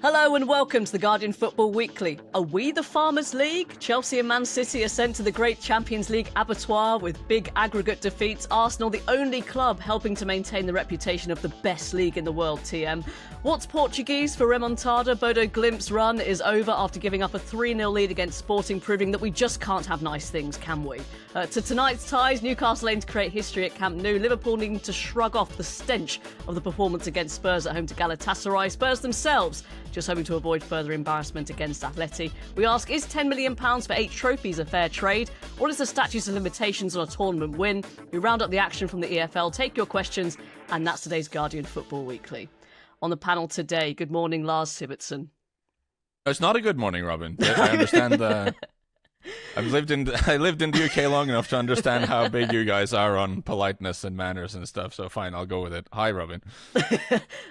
Hello and welcome to the Guardian Football Weekly. Are we the Farmers League? Chelsea and Man City are sent to the great Champions League abattoir with big aggregate defeats. Arsenal, the only club helping to maintain the reputation of the best league in the world, TM. What's Portuguese for Remontada? Bodø Glimt's run is over after giving up a 3-0 lead against Sporting, proving that we just can't have nice things, can we? To tonight's ties, Newcastle aim to create history at Camp Nou. Liverpool needing to shrug off the stench of the performance against Spurs at home to Galatasaray. Spurs themselves just hoping to avoid further embarrassment against Atleti. We ask, is £10 million for 8 trophies a fair trade? What is the statute of limitations on a tournament win? We round up the action from the EFL, take your questions, and that's today's Guardian Football Weekly. On the panel today, good morning, Lars Sivertsen. It's not a good morning, Robyn. I understand. I lived in the UK long enough to understand how big you guys are on politeness and manners and stuff. So fine, I'll go with it. Hi, Robyn.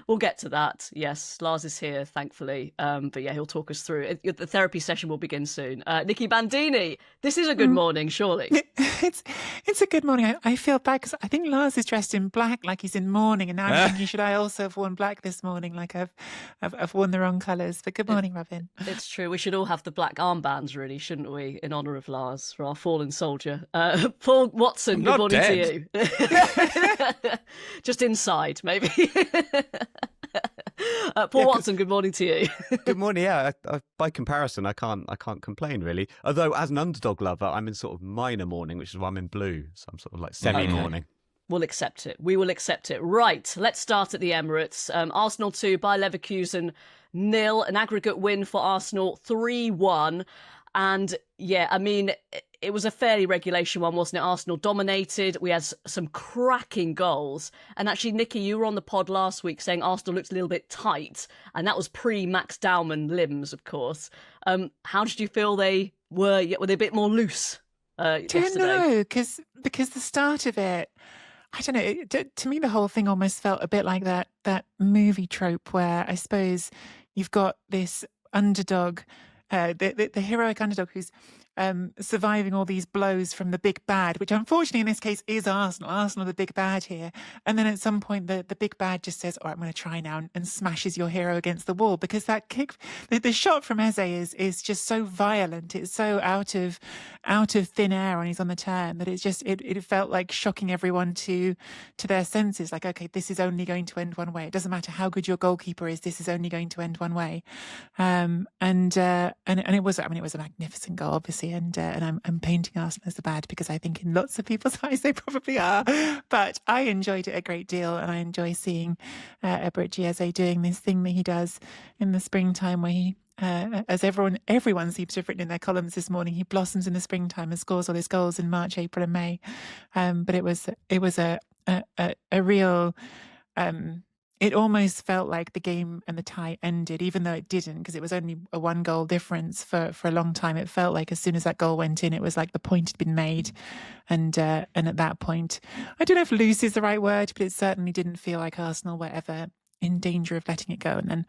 We'll get to that. Yes, Lars is here, thankfully. But yeah, he'll talk us through it. The therapy session will begin soon. Nicky Bandini, this is a good morning, surely. It's a good morning. I feel bad because I think Lars is dressed in black, like he's in mourning, and now I'm thinking, should I also have worn black this morning? Like I've worn the wrong colours. But good morning, Robyn. It's true. We should all have the black armbands, really, shouldn't we? In honour of Lars, for our fallen soldier. Paul Watson, good morning to you. Just inside, maybe. Paul Watson, good morning to you. Good morning. Yeah, by comparison, I can't complain really. Although as an underdog lover, I'm in sort of minor mourning, which is why I'm in blue. So I'm sort of like semi-mourning. We'll accept it. We will accept it. Right, let's start at the Emirates. Arsenal 2, Bayer Leverkusen 0. An aggregate win for Arsenal 3-1. And yeah, I mean, it was a fairly regulation one, wasn't it? Arsenal dominated. We had some cracking goals. And actually, Nicky, you were on the pod last week saying Arsenal looked a little bit tight. And that was pre-Max Dowman limbs, of course. How did you feel they were? Were they a bit more loose yesterday? No, because the start of it, I don't know, to me the whole thing almost felt a bit like that movie trope where I suppose you've got this underdog, the heroic underdog who's surviving all these blows from the big bad, which unfortunately in this case is Arsenal. Arsenal are the big bad here. And then at some point the big bad just says, all right, I'm going to try now, and smashes your hero against the wall, because that kick, the shot from Eze is just so violent. It's so out of thin air when he's on the turn that it's just, it felt like shocking everyone to their senses. Like, okay, this is only going to end one way. It doesn't matter how good your goalkeeper is. This is only going to end one way. And it was, I mean, it was a magnificent goal, obviously. And I'm painting Arsenal as the bad because I think in lots of people's eyes they probably are. But I enjoyed it a great deal, and I enjoy seeing Eberechi Eze doing this thing that he does in the springtime where he, as everyone seems to have written in their columns this morning, he blossoms in the springtime and scores all his goals in March, April and May. But it was a real... It almost felt like the game and the tie ended, even though it didn't, because it was only a 1-goal difference for a long time. It felt like as soon as that goal went in, it was like the point had been made. And at that point, I don't know if loose is the right word, but it certainly didn't feel like Arsenal were ever in danger of letting it go. And then,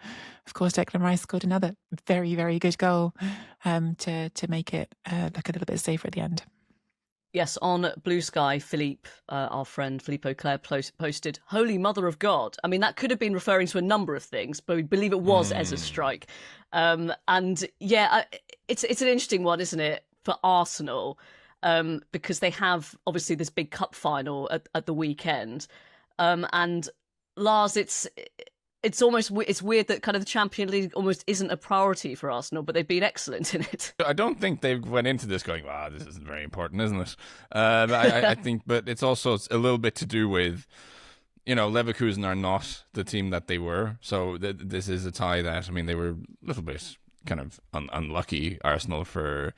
of course, Declan Rice scored another very, very good goal to make it look a little bit safer at the end. Yes, on Blue Sky, Philippe, our friend Philippe Auclair, posted, Holy Mother of God. I mean, that could have been referring to a number of things, but we believe it was Eze's strike. And yeah, it's an interesting one, isn't it, for Arsenal, because they have, obviously, this big cup final at the weekend. And Lars, it's weird that kind of the Champions League almost isn't a priority for Arsenal, but they've been excellent in it. I don't think they went into this going, wow, this isn't very important, isn't it? I think, but it's also a little bit to do with, you know, Leverkusen are not the team that they were. So this is a tie that, I mean, they were a little bit kind of unlucky, Arsenal, for...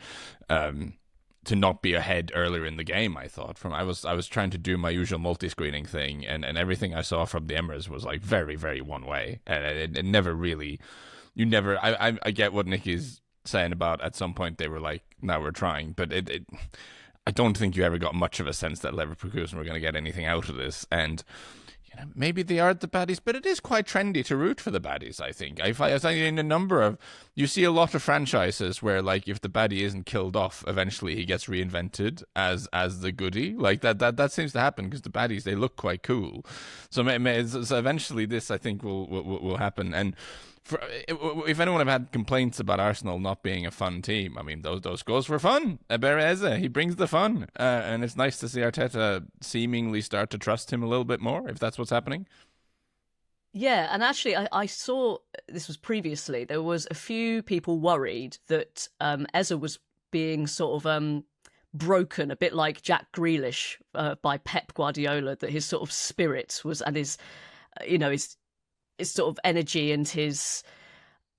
to not be ahead earlier in the game. I thought I was trying to do my usual multi-screening thing, and everything I saw from the Emirates was like very, very one way, and it never really, I get what Nicky's saying about at some point they were like, now we're trying, but I don't think you ever got much of a sense that Leverkusen were going to get anything out of this. And maybe they are the baddies, but it is quite trendy to root for the baddies, I think. I think in a number of... You see a lot of franchises where, like, if the baddie isn't killed off, eventually he gets reinvented as the goodie. Like, that seems to happen because the baddies, they look quite cool. So eventually this, I think, will happen. And if anyone have had complaints about Arsenal not being a fun team, I mean, those goals were fun. Eberezer, he brings the fun. And it's nice to see Arteta seemingly start to trust him a little bit more, if that's what's happening. Yeah, and actually I saw, this was previously, there was a few people worried that Eze was being sort of broken, a bit like Jack Grealish by Pep Guardiola, that his sort of spirit was, and his, his sort of energy and his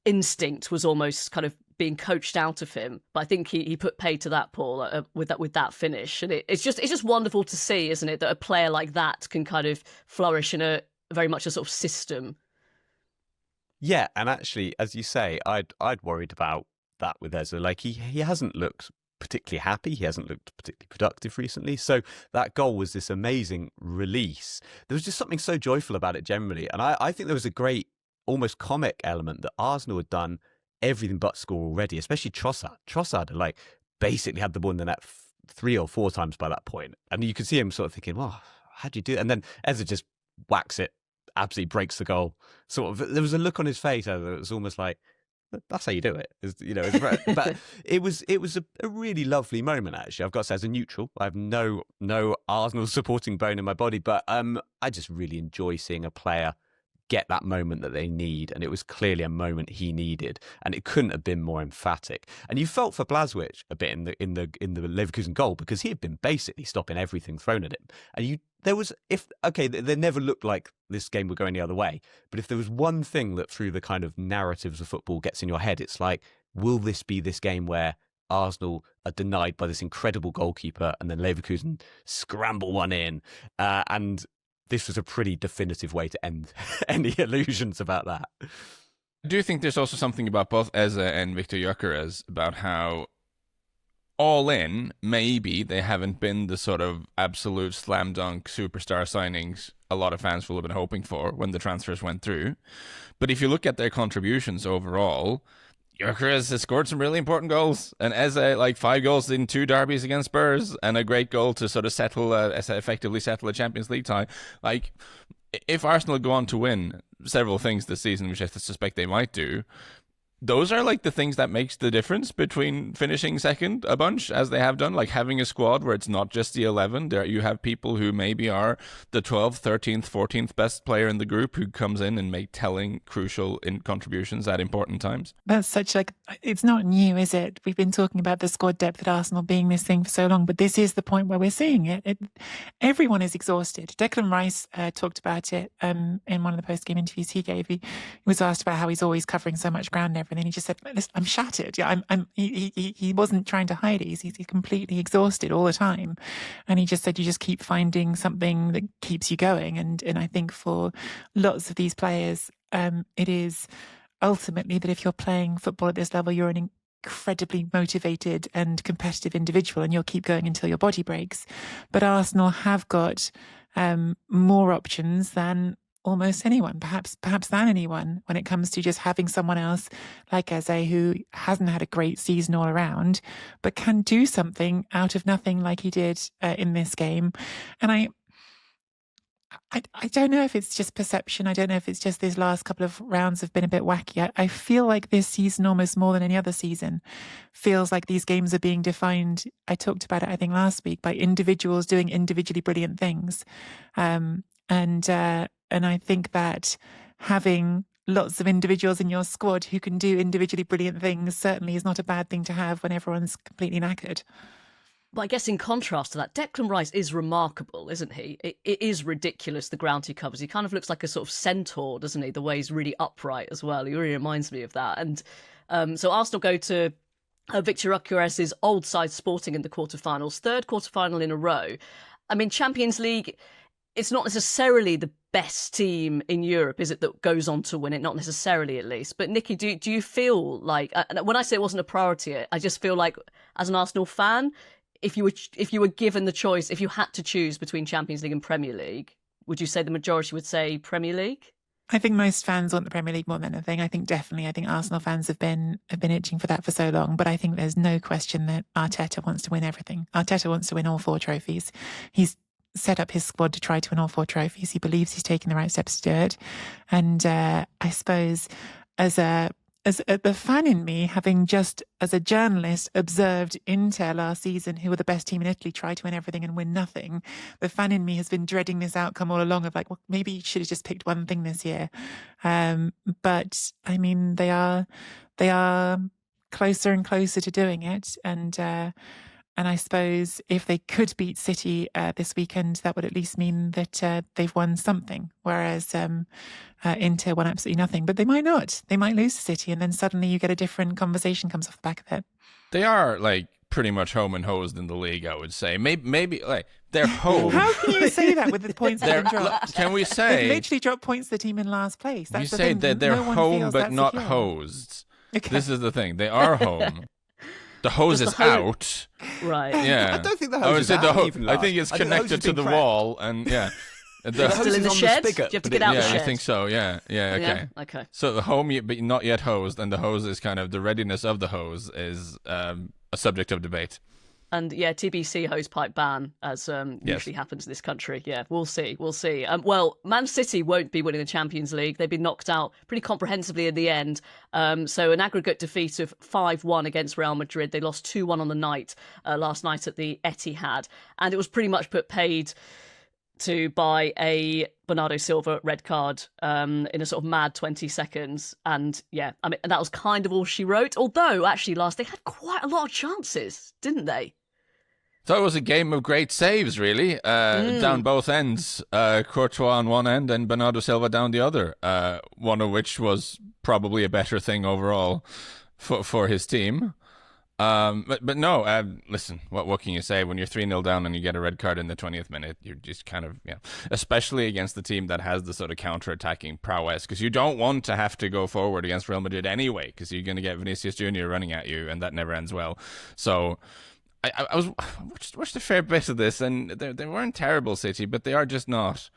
instinct was almost kind of being coached out of him. But I think he put pay to that, Paul, with that finish. And it's just wonderful to see, isn't it, that a player like that can kind of flourish in a very much a sort of system. Yeah, and actually, as you say, I'd worried about that with Eze. Like he hasn't looked particularly happy. He hasn't looked particularly productive recently. So that goal was this amazing release. There was just something so joyful about it generally. And I think there was a great, almost comic element that Arsenal had done everything but score already, especially Trossard. Trossard had basically had the ball in the net 3 or 4 times by that point. And you could see him sort of thinking, well, how do you do it? And then Eze just whacks it, absolutely breaks the goal. Sort of, there was a look on his face that was almost like, that's how you do it. But it was a really lovely moment, actually. I've got to say, as a neutral, I have no Arsenal supporting bone in my body, but I just really enjoy seeing a player get that moment that they need, and it was clearly a moment he needed, and it couldn't have been more emphatic. And you felt for Blaswich a bit in the Leverkusen goal, because he had been basically stopping everything thrown at him. And they never looked like this game would go any other way, but if there was one thing that through the kind of narratives of football gets in your head, it's like, will this be this game where Arsenal are denied by this incredible goalkeeper and then Leverkusen scramble one in? And this was a pretty definitive way to end any illusions about that. I do think there's also something about both Eze and Victor Gyökeres about how all in, maybe they haven't been the sort of absolute slam dunk superstar signings a lot of fans will have been hoping for when the transfers went through. But if you look at their contributions overall, Gyökeres has scored some really important goals, and Eze 5 goals in 2 derbies against Spurs, and a great goal to sort of effectively settle a Champions League tie. If Arsenal go on to win several things this season, which I suspect they might do, those are the things that makes the difference between finishing second a bunch, as they have done, having a squad where it's not just the 11. There you have people who maybe are the 12th, 13th, 14th best player in the group who comes in and make telling, crucial contributions at important times. That's such it's not new, is it? We've been talking about the squad depth at Arsenal being this thing for so long, but this is the point where we're seeing it. Everyone is exhausted. Declan Rice talked about it in one of the post-game interviews he gave. He was asked about how he's always covering so much ground and everything. He just said, "Listen, I'm shattered. Yeah, he wasn't trying to hide it. He's completely exhausted all the time." And he just said, you just keep finding something that keeps you going. And I think for lots of these players, it is ultimately that if you're playing football at this level, you're an incredibly motivated and competitive individual, and you'll keep going until your body breaks. But Arsenal have got more options than almost anyone, perhaps than anyone, when it comes to just having someone else like Eze, who hasn't had a great season all around, but can do something out of nothing like he did in this game. And I don't know if it's just perception. I don't know if it's just these last couple of rounds have been a bit wacky. I feel like this season, almost more than any other season, feels like these games are being defined, I talked about it, I think, last week, by individuals doing individually brilliant things. And I think that having lots of individuals in your squad who can do individually brilliant things certainly is not a bad thing to have when everyone's completely knackered. But I guess in contrast to that, Declan Rice is remarkable, isn't he? It is ridiculous, the ground he covers. He kind of looks like a sort of centaur, doesn't he? The way he's really upright as well. He really reminds me of that. And so Arsenal go to Victor Gyökeres' old side Sporting in the quarterfinals, 3rd quarterfinal in a row. I mean, Champions League, it's not necessarily the best team in Europe, is it, that goes on to win it? Not necessarily, at least. But Nicky, do you feel like, when I say it wasn't a priority, I just feel like, as an Arsenal fan, if you were given the choice, if you had to choose between Champions League and Premier League, would you say the majority would say Premier League? I think most fans want the Premier League more than anything. I think Arsenal fans have been itching for that for so long. But I think there's no question that Arteta wants to win everything. Arteta wants to win all 4 trophies. He's set up his squad to try to win all 4 trophies. He believes he's taking the right steps to do it. And I suppose the fan in me, having just as a journalist observed Inter last season, who were the best team in Italy, try to win everything and win nothing. The fan in me has been dreading this outcome all along of like, well, maybe you should have just picked one thing this year. But I mean, they are closer and closer to doing it. And I suppose if they could beat City this weekend, that would at least mean that they've won something, whereas Inter won absolutely nothing. But they might not. They might lose to City, and then suddenly you get a different conversation comes off the back of it. They are like pretty much home and hosed in the league, I would say. Maybe like they're home. How can you say that with the points that have been dropped? Can we say they've literally dropped points to the team in last place? That's you the say thing. that they're No one home feels but that not secure. hosed. Okay. This is the thing. They are home. The hose Does is the hose- out. Right. Yeah. I don't think the I would hose is say out even, I think Lars. it's I think the hose connected has to been the cracked. wall, and yeah. Still The hose in is the on the shed? spigot, Do you have to but get it- out Yeah, the shed? I think so. Yeah, okay. Yeah. Okay. So the home, but not yet hosed, and the hose is kind of the readiness of the hose is a subject of debate. And yeah, TBC hosepipe ban, as usually happens in this country. Yeah, we'll see. Well, Man City won't be winning the Champions League. They've been knocked out pretty comprehensively in the end. So an aggregate defeat of 5-1 against Real Madrid. They lost 2-1 on the night last night at the Etihad. And it was pretty much put paid to by a Bernardo Silva red card in a sort of mad 20 seconds. And yeah, I mean, that was kind of all she wrote. Although, actually, Lars, they had quite a lot of chances, didn't they? So it was a game of great saves, really, down both ends. Courtois on one end and Bernardo Silva down the other, one of which was probably a better thing overall for his team. But no, listen, what can you say when you're 3-0 down and you get a red card in the 20th minute? You're just kind of, especially against the team that has the sort of counter-attacking prowess, because you don't want to have to go forward against Real Madrid anyway, because you're going to get Vinicius Jr. running at you, and that never ends well. So I watched a fair bit of this, and they weren't terrible, City, but they are just not.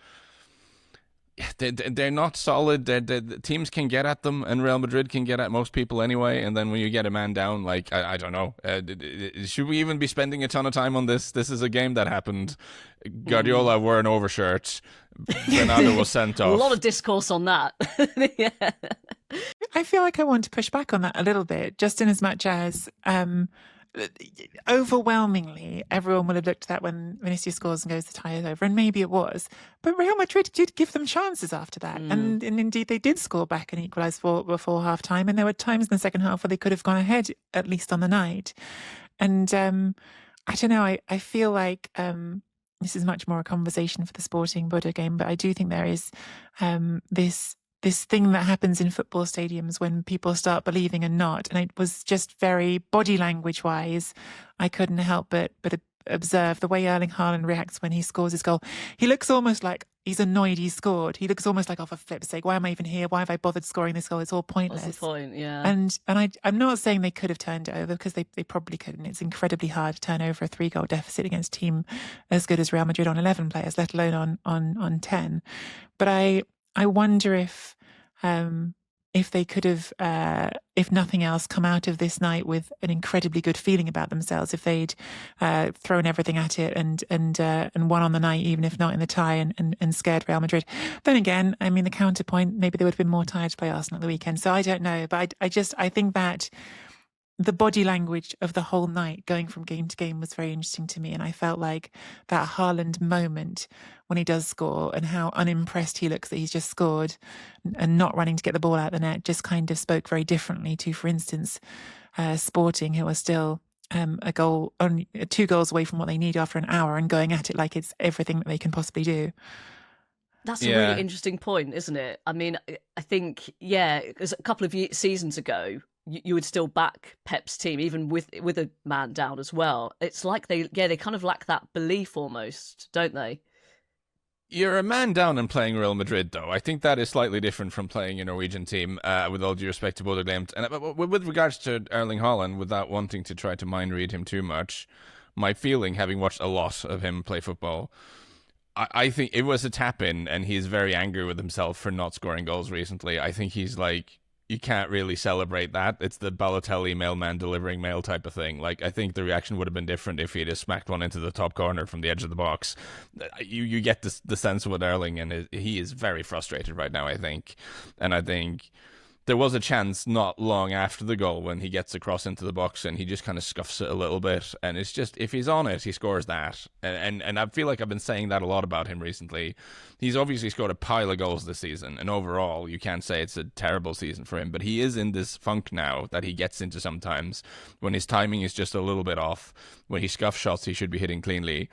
They're not solid. The teams can get at them, and Real Madrid can get at most people anyway. And then when you get a man down, like I don't know, should we even be spending a ton of time on this? This is a game that happened. Guardiola wore an overshirt. Bernardo was sent off. A lot of discourse on that. Yeah. I feel like I want to push back on that a little bit, just in as much as overwhelmingly everyone will have looked at that when Vinicius scores and goes the tie is over, and maybe it was, but Real Madrid did give them chances after that, and indeed they did score back and equalise before half time, and there were times in the second half where they could have gone ahead, at least on the night. And I don't know, I feel like this is much more a conversation for the Sporting Bodø game, but I do think there is this thing that happens in football stadiums when people start believing and not. And it was just very body language wise. I couldn't help but observe the way Erling Haaland reacts when he scores his goal. He looks almost like he's annoyed he scored. He looks almost like, oh, for flip's sake, why am I even here? Why have I bothered scoring this goal? It's all pointless. What's the point? Yeah. And I'm not saying they could have turned it over, because they probably couldn't. It's incredibly hard to turn over a 3-goal deficit against a team as good as Real Madrid on 11 players, let alone on 10. But I wonder if they could have, if nothing else, come out of this night with an incredibly good feeling about themselves, if they'd thrown everything at it and won on the night, even if not in the tie, and scared Real Madrid. Then again, I mean, the counterpoint, maybe they would have been more tired to play Arsenal at the weekend. So I don't know, but I think that the body language of the whole night going from game to game was very interesting to me. And I felt like that Haaland moment when he does score and how unimpressed he looks that he's just scored and not running to get the ball out of the net just kind of spoke very differently to, for instance, Sporting, who are still only 2 goals away from what they need after an hour and going at it like it's everything that they can possibly do. That's a really interesting point, isn't it? I mean, I think, because a couple of seasons ago, you would still back Pep's team, even with a man down as well. It's like they kind of lack that belief almost, don't they? You're a man down and playing Real Madrid, though. I think that is slightly different from playing a Norwegian team, with all due respect to Bodø Glimt. And with regards to Erling Haaland, without wanting to try to mind read him too much, my feeling, having watched a lot of him play football, I think it was a tap-in, and he's very angry with himself for not scoring goals recently. I think he's like, you can't really celebrate that. It's the Balotelli mailman delivering mail type of thing. Like, I think the reaction would have been different if he'd have smacked one into the top corner from the edge of the box. You get the sense with Erling, and he is very frustrated right now, I think. And I think there was a chance not long after the goal when he gets across into the box and he just kind of scuffs it a little bit. And it's just, if he's on it, he scores that. And I feel like I've been saying that a lot about him recently. He's obviously scored a pile of goals this season. And overall, you can't say it's a terrible season for him. But he is in this funk now that he gets into sometimes when his timing is just a little bit off. When he scuffs shots, he should be hitting cleanly.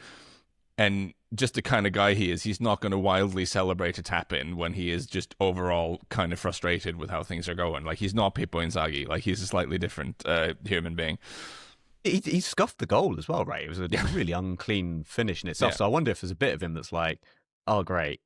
And just the kind of guy he is, he's not going to wildly celebrate a tap-in when he is just overall kind of frustrated with how things are going. Like, he's not Pippo Inzaghi. Like, he's a slightly different human being. He scuffed the goal as well, right? It was a really unclean finish in itself. Yeah. So I wonder if there's a bit of him that's like, oh, great,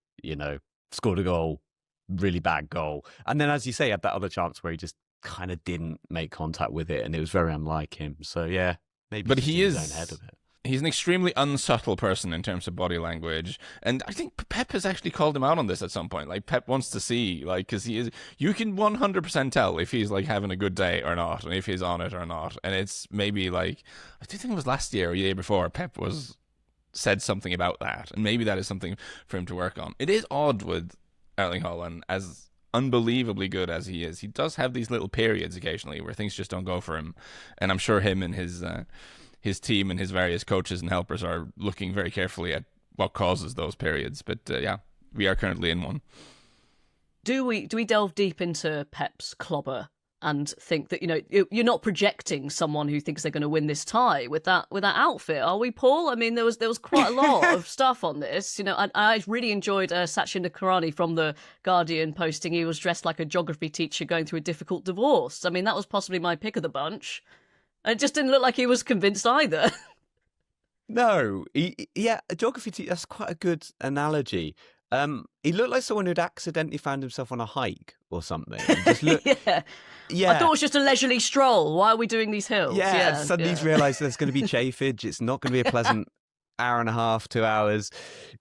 scored a goal, really bad goal. And then, as you say, he had that other chance where he just kind of didn't make contact with it, and it was very unlike him. So, yeah, maybe But he's he in his is... own head of it. He's an extremely unsubtle person in terms of body language. And I think Pep has actually called him out on this at some point. Like, Pep wants to see, like, because you can 100% tell if he's, like, having a good day or not, and if he's on it or not. And it's maybe, like, I do think it was last year or the year before, Pep said something about that. And maybe that is something for him to work on. It is odd with Erling Haaland, as unbelievably good as he is. He does have these little periods occasionally where things just don't go for him. And I'm sure him and his team and his various coaches and helpers are looking very carefully at what causes those periods. But yeah, we are currently in one. Do we delve deep into Pep's clobber and think that, you're not projecting someone who thinks they're going to win this tie with that outfit, are we, Paul? I mean, there was quite a lot of stuff on this. I really enjoyed Sachin Nakarani from The Guardian posting he was dressed like a geography teacher going through a difficult divorce. I mean, that was possibly my pick of the bunch. And it just didn't look like he was convinced either. No, a geography teacher, that's quite a good analogy. He looked like someone who'd accidentally found himself on a hike or something. And just Yeah. I thought it was just a leisurely stroll. Why are we doing these hills? Yeah, and suddenly he's realised there's going to be chafage. It's not going to be a pleasant hour and a half, 2 hours.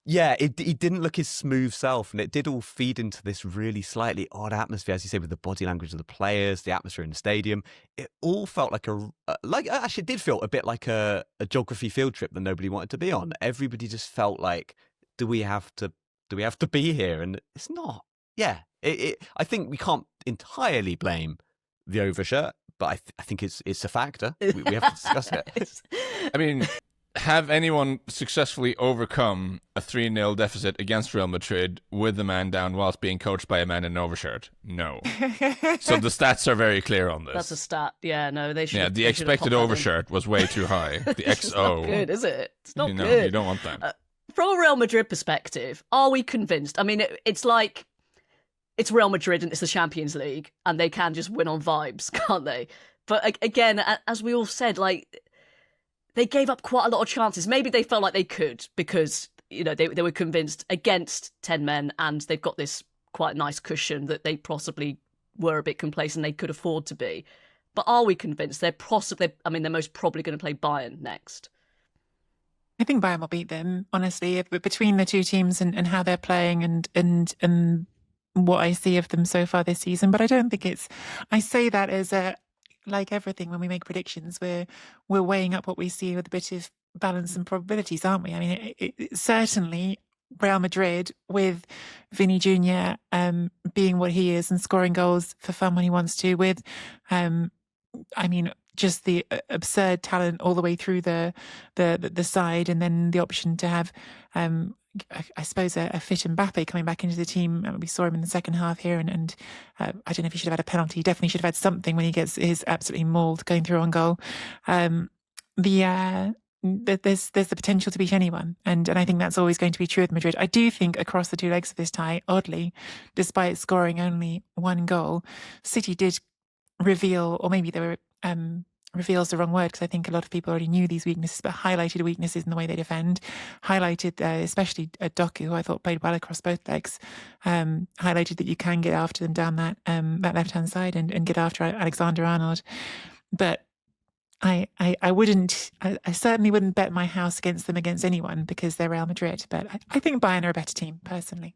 Yeah, he didn't look his smooth self, and it did all feed into this really slightly odd atmosphere, as you say, with the body language of the players, the atmosphere in the stadium. It all felt like actually it did feel a bit like a geography field trip that nobody wanted to be on. Everybody just felt like, do we have to be here? And it's not. Yeah, I think we can't entirely blame the overshirt, but I think it's a factor. We have to discuss it. I mean, have anyone successfully overcome a 3-0 deficit against Real Madrid with the man down whilst being coached by a man in an overshirt? No. So the stats are very clear on this. That's a stat. Yeah, no, they should. Yeah, the expected overshirt was way too high. The XO. It's not good, is it? It's not good. good. You don't want that. From a Real Madrid perspective, are we convinced? I mean, it's like it's Real Madrid and it's the Champions League, and they can just win on vibes, can't they? But again, as we all said, like, they gave up quite a lot of chances. Maybe they felt like they could because, they were convinced against 10 men, and they've got this quite nice cushion that they possibly were a bit complacent they could afford to be. But are we convinced they're most probably going to play Bayern next? I think Bayern will beat them, honestly, between the two teams and how they're playing and what I see of them so far this season. But I don't think I say that as like everything when we make predictions, we're weighing up what we see with a bit of balance and probabilities, aren't we? I mean, it certainly Real Madrid with Vinny Jr. Being what he is and scoring goals for fun when he wants to, with just the absurd talent all the way through the side, and then the option to have, I suppose, a fit Mbappe coming back into the team. We saw him in the second half here, and I don't know if he should have had a penalty. He definitely should have had something when he gets his absolutely mauled going through on goal. There's the potential to beat anyone, and I think that's always going to be true with Madrid. I do think across the two legs of this tie, oddly, despite scoring only one goal, City did reveal, or maybe they were reveals the wrong word, because I think a lot of people already knew these weaknesses, but highlighted weaknesses in the way they defend, highlighted especially Doku, who I thought played well across both legs, highlighted that you can get after them down that left-hand side and get after Alexander-Arnold. But I certainly wouldn't bet my house against them against anyone because they're Real Madrid, but I think Bayern are a better team, personally.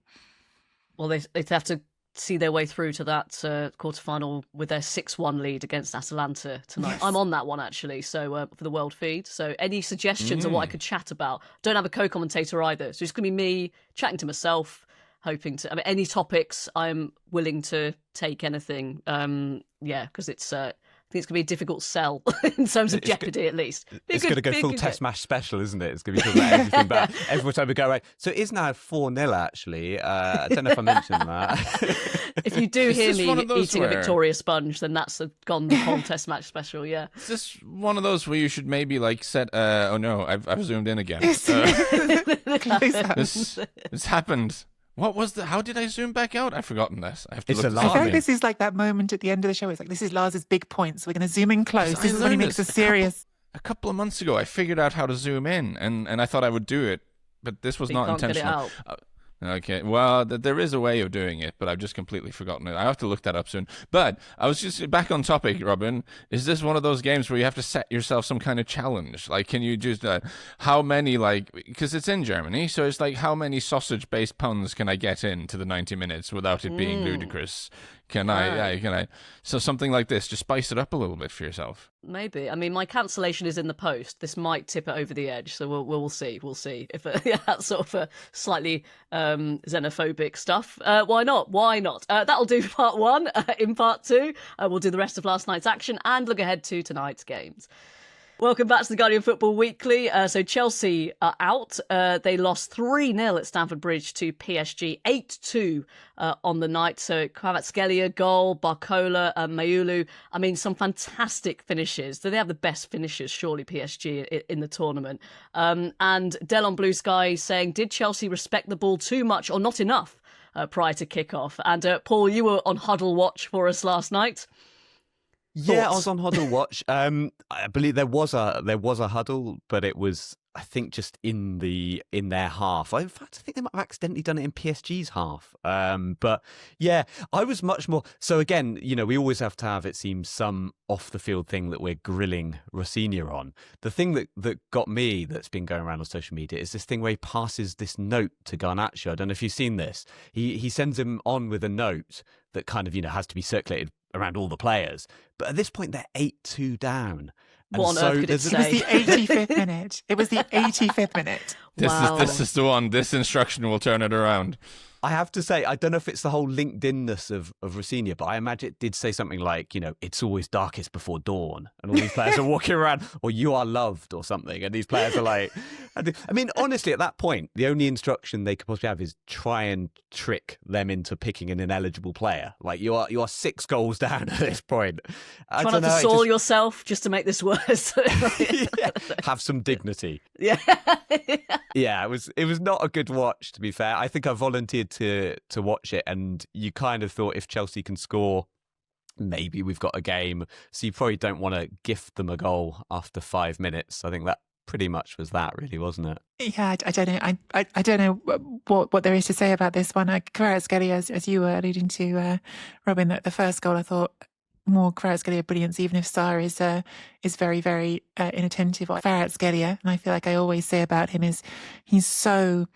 Well, they have to see their way through to that quarterfinal with their 6-1 lead against Atalanta tonight. Yes. I'm on that one, actually, so for the world feed. So any suggestions on what I could chat about? Don't have a co-commentator either, so it's going to be me chatting to myself. hoping to. I mean, any topics, I'm willing to take anything. Because it's. I think it's going to be a difficult sell in terms of jeopardy, at least. It's going to go full test match special, isn't it? It's going to be talking about everything, but every time we go right. So it is now 4-0, actually. I don't know if I mentioned that. If you do hear me eating a Victoria sponge, then that's gone the whole test match special, yeah. Is this one of those where you should maybe like set, oh no, I've zoomed in again. Close up. This happened. What was the? How did I zoom back out? I've forgotten this. I have to It's look a this I up feel like again. this is like that moment at the end of the show. It's like, this is Lars's big point, so we're going to zoom in close. This is when he makes a serious... A couple of months ago, I figured out how to zoom in, and I thought I would do it, but this was But you not can't get it intentional. Okay, well, there is a way of doing it, but I've just completely forgotten it. I have to look that up soon. But I was just back on topic, Robyn. Is this one of those games where you have to set yourself some kind of challenge? Like, can you just, how many, like, because it's in Germany, so it's like, how many sausage-based puns can I get into the 90 minutes without it being ludicrous? Can I? So something like this, just spice it up a little bit for yourself. Maybe. I mean, my cancellation is in the post. This might tip it over the edge, so we'll see. We'll see if that's sort of a slightly xenophobic stuff. Why not? Why not? That'll do part one. In part two, we'll do the rest of last night's action and look ahead to tonight's games. Welcome back to the Guardian Football Weekly. So Chelsea are out. They lost 3-0 at Stamford Bridge to PSG, 8-2 on the night. So Kvaratskhelia goal, Barcola, Mayulu. I mean, some fantastic finishes. Do they have the best finishers, surely, PSG, in the tournament? And Del on Blue Sky saying, did Chelsea respect the ball too much or not enough prior to kick-off? And Paul, you were on huddle watch for us last night. Yeah, Thoughts? I was on huddle watch. I believe there was a huddle, but it was, I think, just in their half. In fact, I think they might have accidentally done it in PSG's half. But yeah, I was much more. So again, we always have to have, it seems, some off the field thing that we're grilling Rosenior on. The thing that got me, that's been going around on social media, is this thing where he passes this note to Garnacho. I don't know if you've seen this. He sends him on with a note that kind of has to be circulated around all the players. But at this point, they're 8-2 down. And What on earth could it It was say? the 85th minute. It was the 85th minute. This is the one. This instruction will turn it around. I have to say, I don't know if it's the whole LinkedIn-ness of Rosenior, but I imagine it did say something like, it's always darkest before dawn. And all these players are walking around, or you are loved or something. And these players are like, I mean, honestly, at that point, the only instruction they could possibly have is try and trick them into picking an ineligible player. Like, you are 6 goals down at this point. I Try don't not to know, soil yourself just to make this worse. yeah, have some dignity. Yeah. Yeah, it was not a good watch, to be fair. I think I volunteered to watch it, and you kind of thought if Chelsea can score, maybe we've got a game. So you probably don't want to gift them a goal after 5 minutes. I think that pretty much was that, really, wasn't it? Yeah, I don't know. I don't know what there is to say about this one. Kvaratskhelia, as you were alluding to, Robyn, that the first goal, I thought more Kvaratskhelia brilliance, even if Sarr is very, very inattentive. Kvaratskhelia, and I feel like I always say about him, is he's so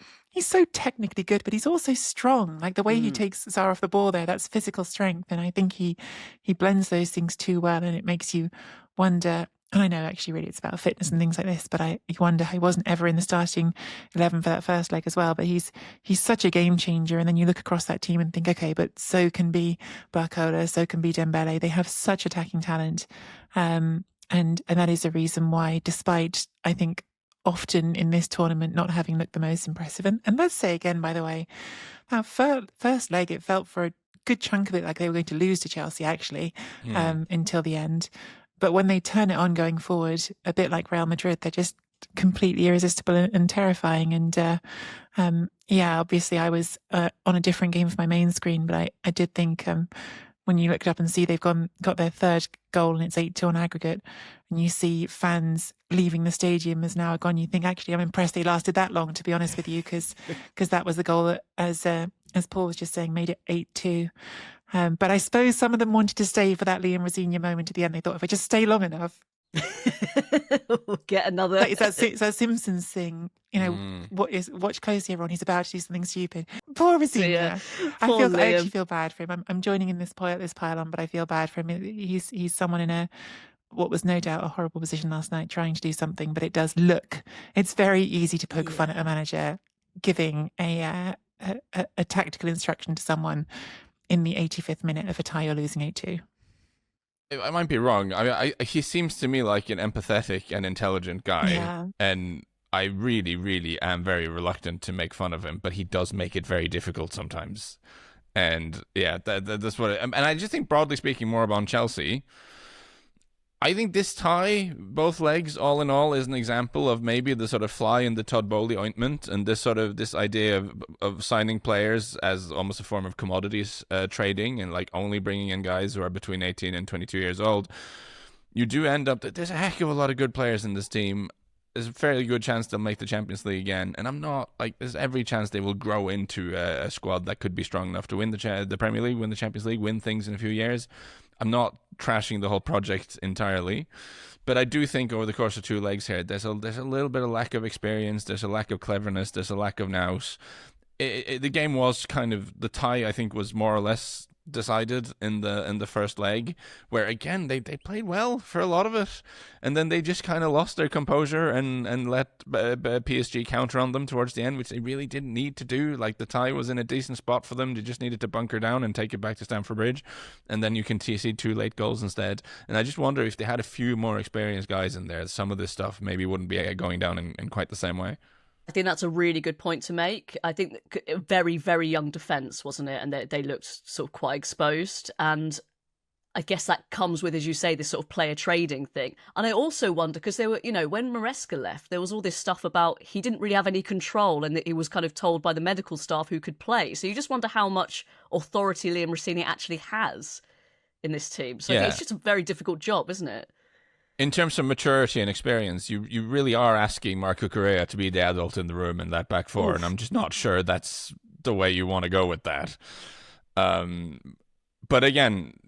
technically good, but he's also strong. Like the way he takes Sarr off the ball there, that's physical strength. And I think he blends those things too well, and it makes you wonder. And I know actually really it's about fitness and things like this, but you wonder he wasn't ever in the starting 11 for that first leg as well. But he's such a game changer. And then you look across that team and think, okay, but so can be Barcola, so can be Dembele. They have such attacking talent. And that is a reason why, despite, I think, often in this tournament not having looked the most impressive. And let's say again, by the way, that first leg, it felt for a good chunk of it like they were going to lose to Chelsea, actually, until the end. But when they turn it on going forward, a bit like Real Madrid, they're just completely irresistible and terrifying. And obviously I was on a different game for my main screen, but I did think when you look up and see they've got their third goal and it's 8-2 on aggregate, and you see fans leaving the stadium as now gone, you think, actually, I'm impressed they lasted that long, to be honest with you, because that was the goal that, as Paul was just saying, made it 8-2. But I suppose some of them wanted to stay for that Liam Rosenior moment at the end. They thought, if I just stay long enough, we'll get another. it's that Simpsons thing, watch closely, everyone. He's about to do something stupid. Poor Rosenior. Yeah. I Poor actually Liam. feel bad for him. I'm joining in this pile on, but I feel bad for him. He's someone in what was no doubt a horrible position last night, trying to do something, but it's very easy to poke fun at a manager giving a a tactical instruction to someone in the 85th minute of a tie you're losing 8-2. I might be wrong. He seems to me like an empathetic and intelligent guy, and I really, really am very reluctant to make fun of him, but he does make it very difficult sometimes. And yeah, that's what. And I just think, broadly speaking, more about Chelsea. I think this tie, both legs, all in all, is an example of maybe the sort of fly in the Todd Bowley ointment, and this idea of signing players as almost a form of commodities trading, and like only bringing in guys who are between 18 and 22 years old. You do end up there's a heck of a lot of good players in this team. There's a fairly good chance they'll make the Champions League again, and I'm not like there's every chance they will grow into a squad that could be strong enough to win the Premier League, win the Champions League, win things in a few years. I'm not trashing the whole project entirely, but I do think over the course of two legs here, there's a little bit of lack of experience, there's a lack of cleverness, there's a lack of nous. The game was kind of the tie. I think was more or less decided in the first leg, where again they played well for a lot of it, and then they just kind of lost their composure and let PSG counter on them towards the end, which they really didn't need to do. Like the tie was in a decent spot for them. They just needed to bunker down and take it back to Stamford Bridge, and then you can see two late goals instead. And I just wonder if they had a few more experienced guys in there, some of this stuff maybe wouldn't be going down in quite the same way. I think that's a really good point to make. I think very, very young defence, wasn't it? And they looked sort of quite exposed. And I guess that comes with, as you say, this sort of player trading thing. And I also wonder, because there were, when Maresca left, there was all this stuff about he didn't really have any control and that he was kind of told by the medical staff who could play. So you just wonder how much authority Liam Rosenior actually has in this team. So I think it's just a very difficult job, isn't it? In terms of maturity and experience, you really are asking Marco Correa to be the adult in the room in that back four, and I'm just not sure that's the way you want to go with that. But again,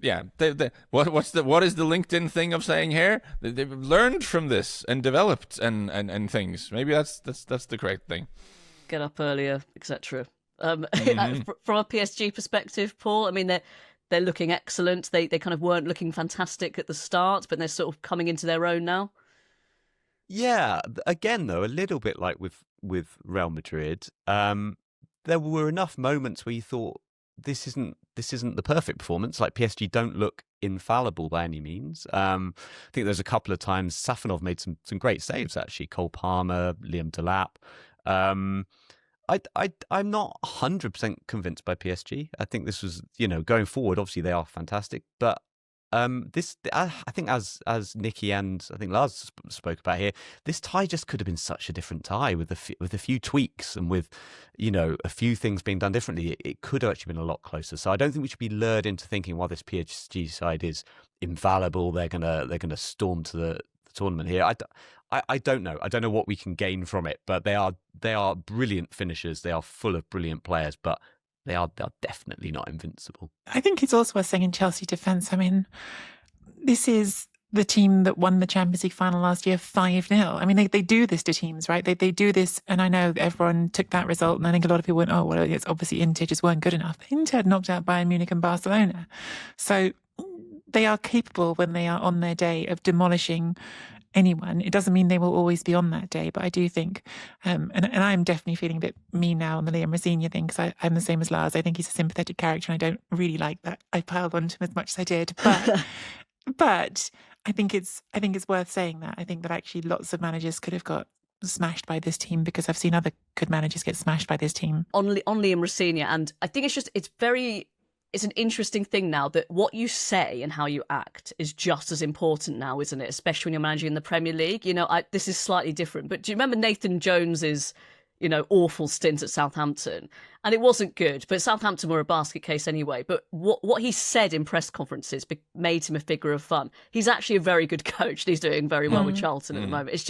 what is the LinkedIn thing of saying here? They've learned from this and developed and things. Maybe that's the correct thing. Get up earlier, etc. From a PSG perspective, Paul, I mean they're looking excellent. They kind of weren't looking fantastic at the start, but they're sort of coming into their own now. Yeah, again though, a little bit like with Real Madrid, there were enough moments where you thought this isn't the perfect performance. Like PSG don't look infallible by any means. I think there's a couple of times Safanov made some great saves actually. Cole Palmer, Liam Delap. I'm not 100% convinced by PSG. I think this was, going forward, obviously they are fantastic. But I think as Nicky and I think Lars spoke about here, this tie just could have been such a different tie with a few tweaks and with, a few things being done differently. It could have actually been a lot closer. So I don't think we should be lured into thinking, while this PSG side is infallible, they're gonna storm to the tournament here. I don't know. I don't know what we can gain from it, but they are brilliant finishers. They are full of brilliant players, but they're definitely not invincible. I think it's also worth saying in Chelsea defence, I mean, this is the team that won the Champions League final last year 5-0. I mean, they do this to teams, right? They do this, and I know everyone took that result, and I think a lot of people went, oh, well, it's obviously Inter just weren't good enough. Inter had knocked out Bayern Munich and Barcelona. So they are capable, when they are on their day, of demolishing anyone. It doesn't mean they will always be on that day, but I do think, and I'm definitely feeling a bit mean now on the Liam Rosenior thing, because I'm the same as Lars. I think he's a sympathetic character, and I don't really like that I piled onto him as much as I did. But I think it's worth saying that. I think that actually lots of managers could have got smashed by this team, because I've seen other good managers get smashed by this team. On Liam Rosenior, and I think it's an interesting thing now that what you say and how you act is just as important now, isn't it? Especially when you're managing in the Premier League. This is slightly different, but do you remember Nathan Jones's, awful stint at Southampton? And it wasn't good, but Southampton were a basket case anyway. But what he said in press conferences made him a figure of fun. He's actually a very good coach, and he's doing very well with Charlton at the moment.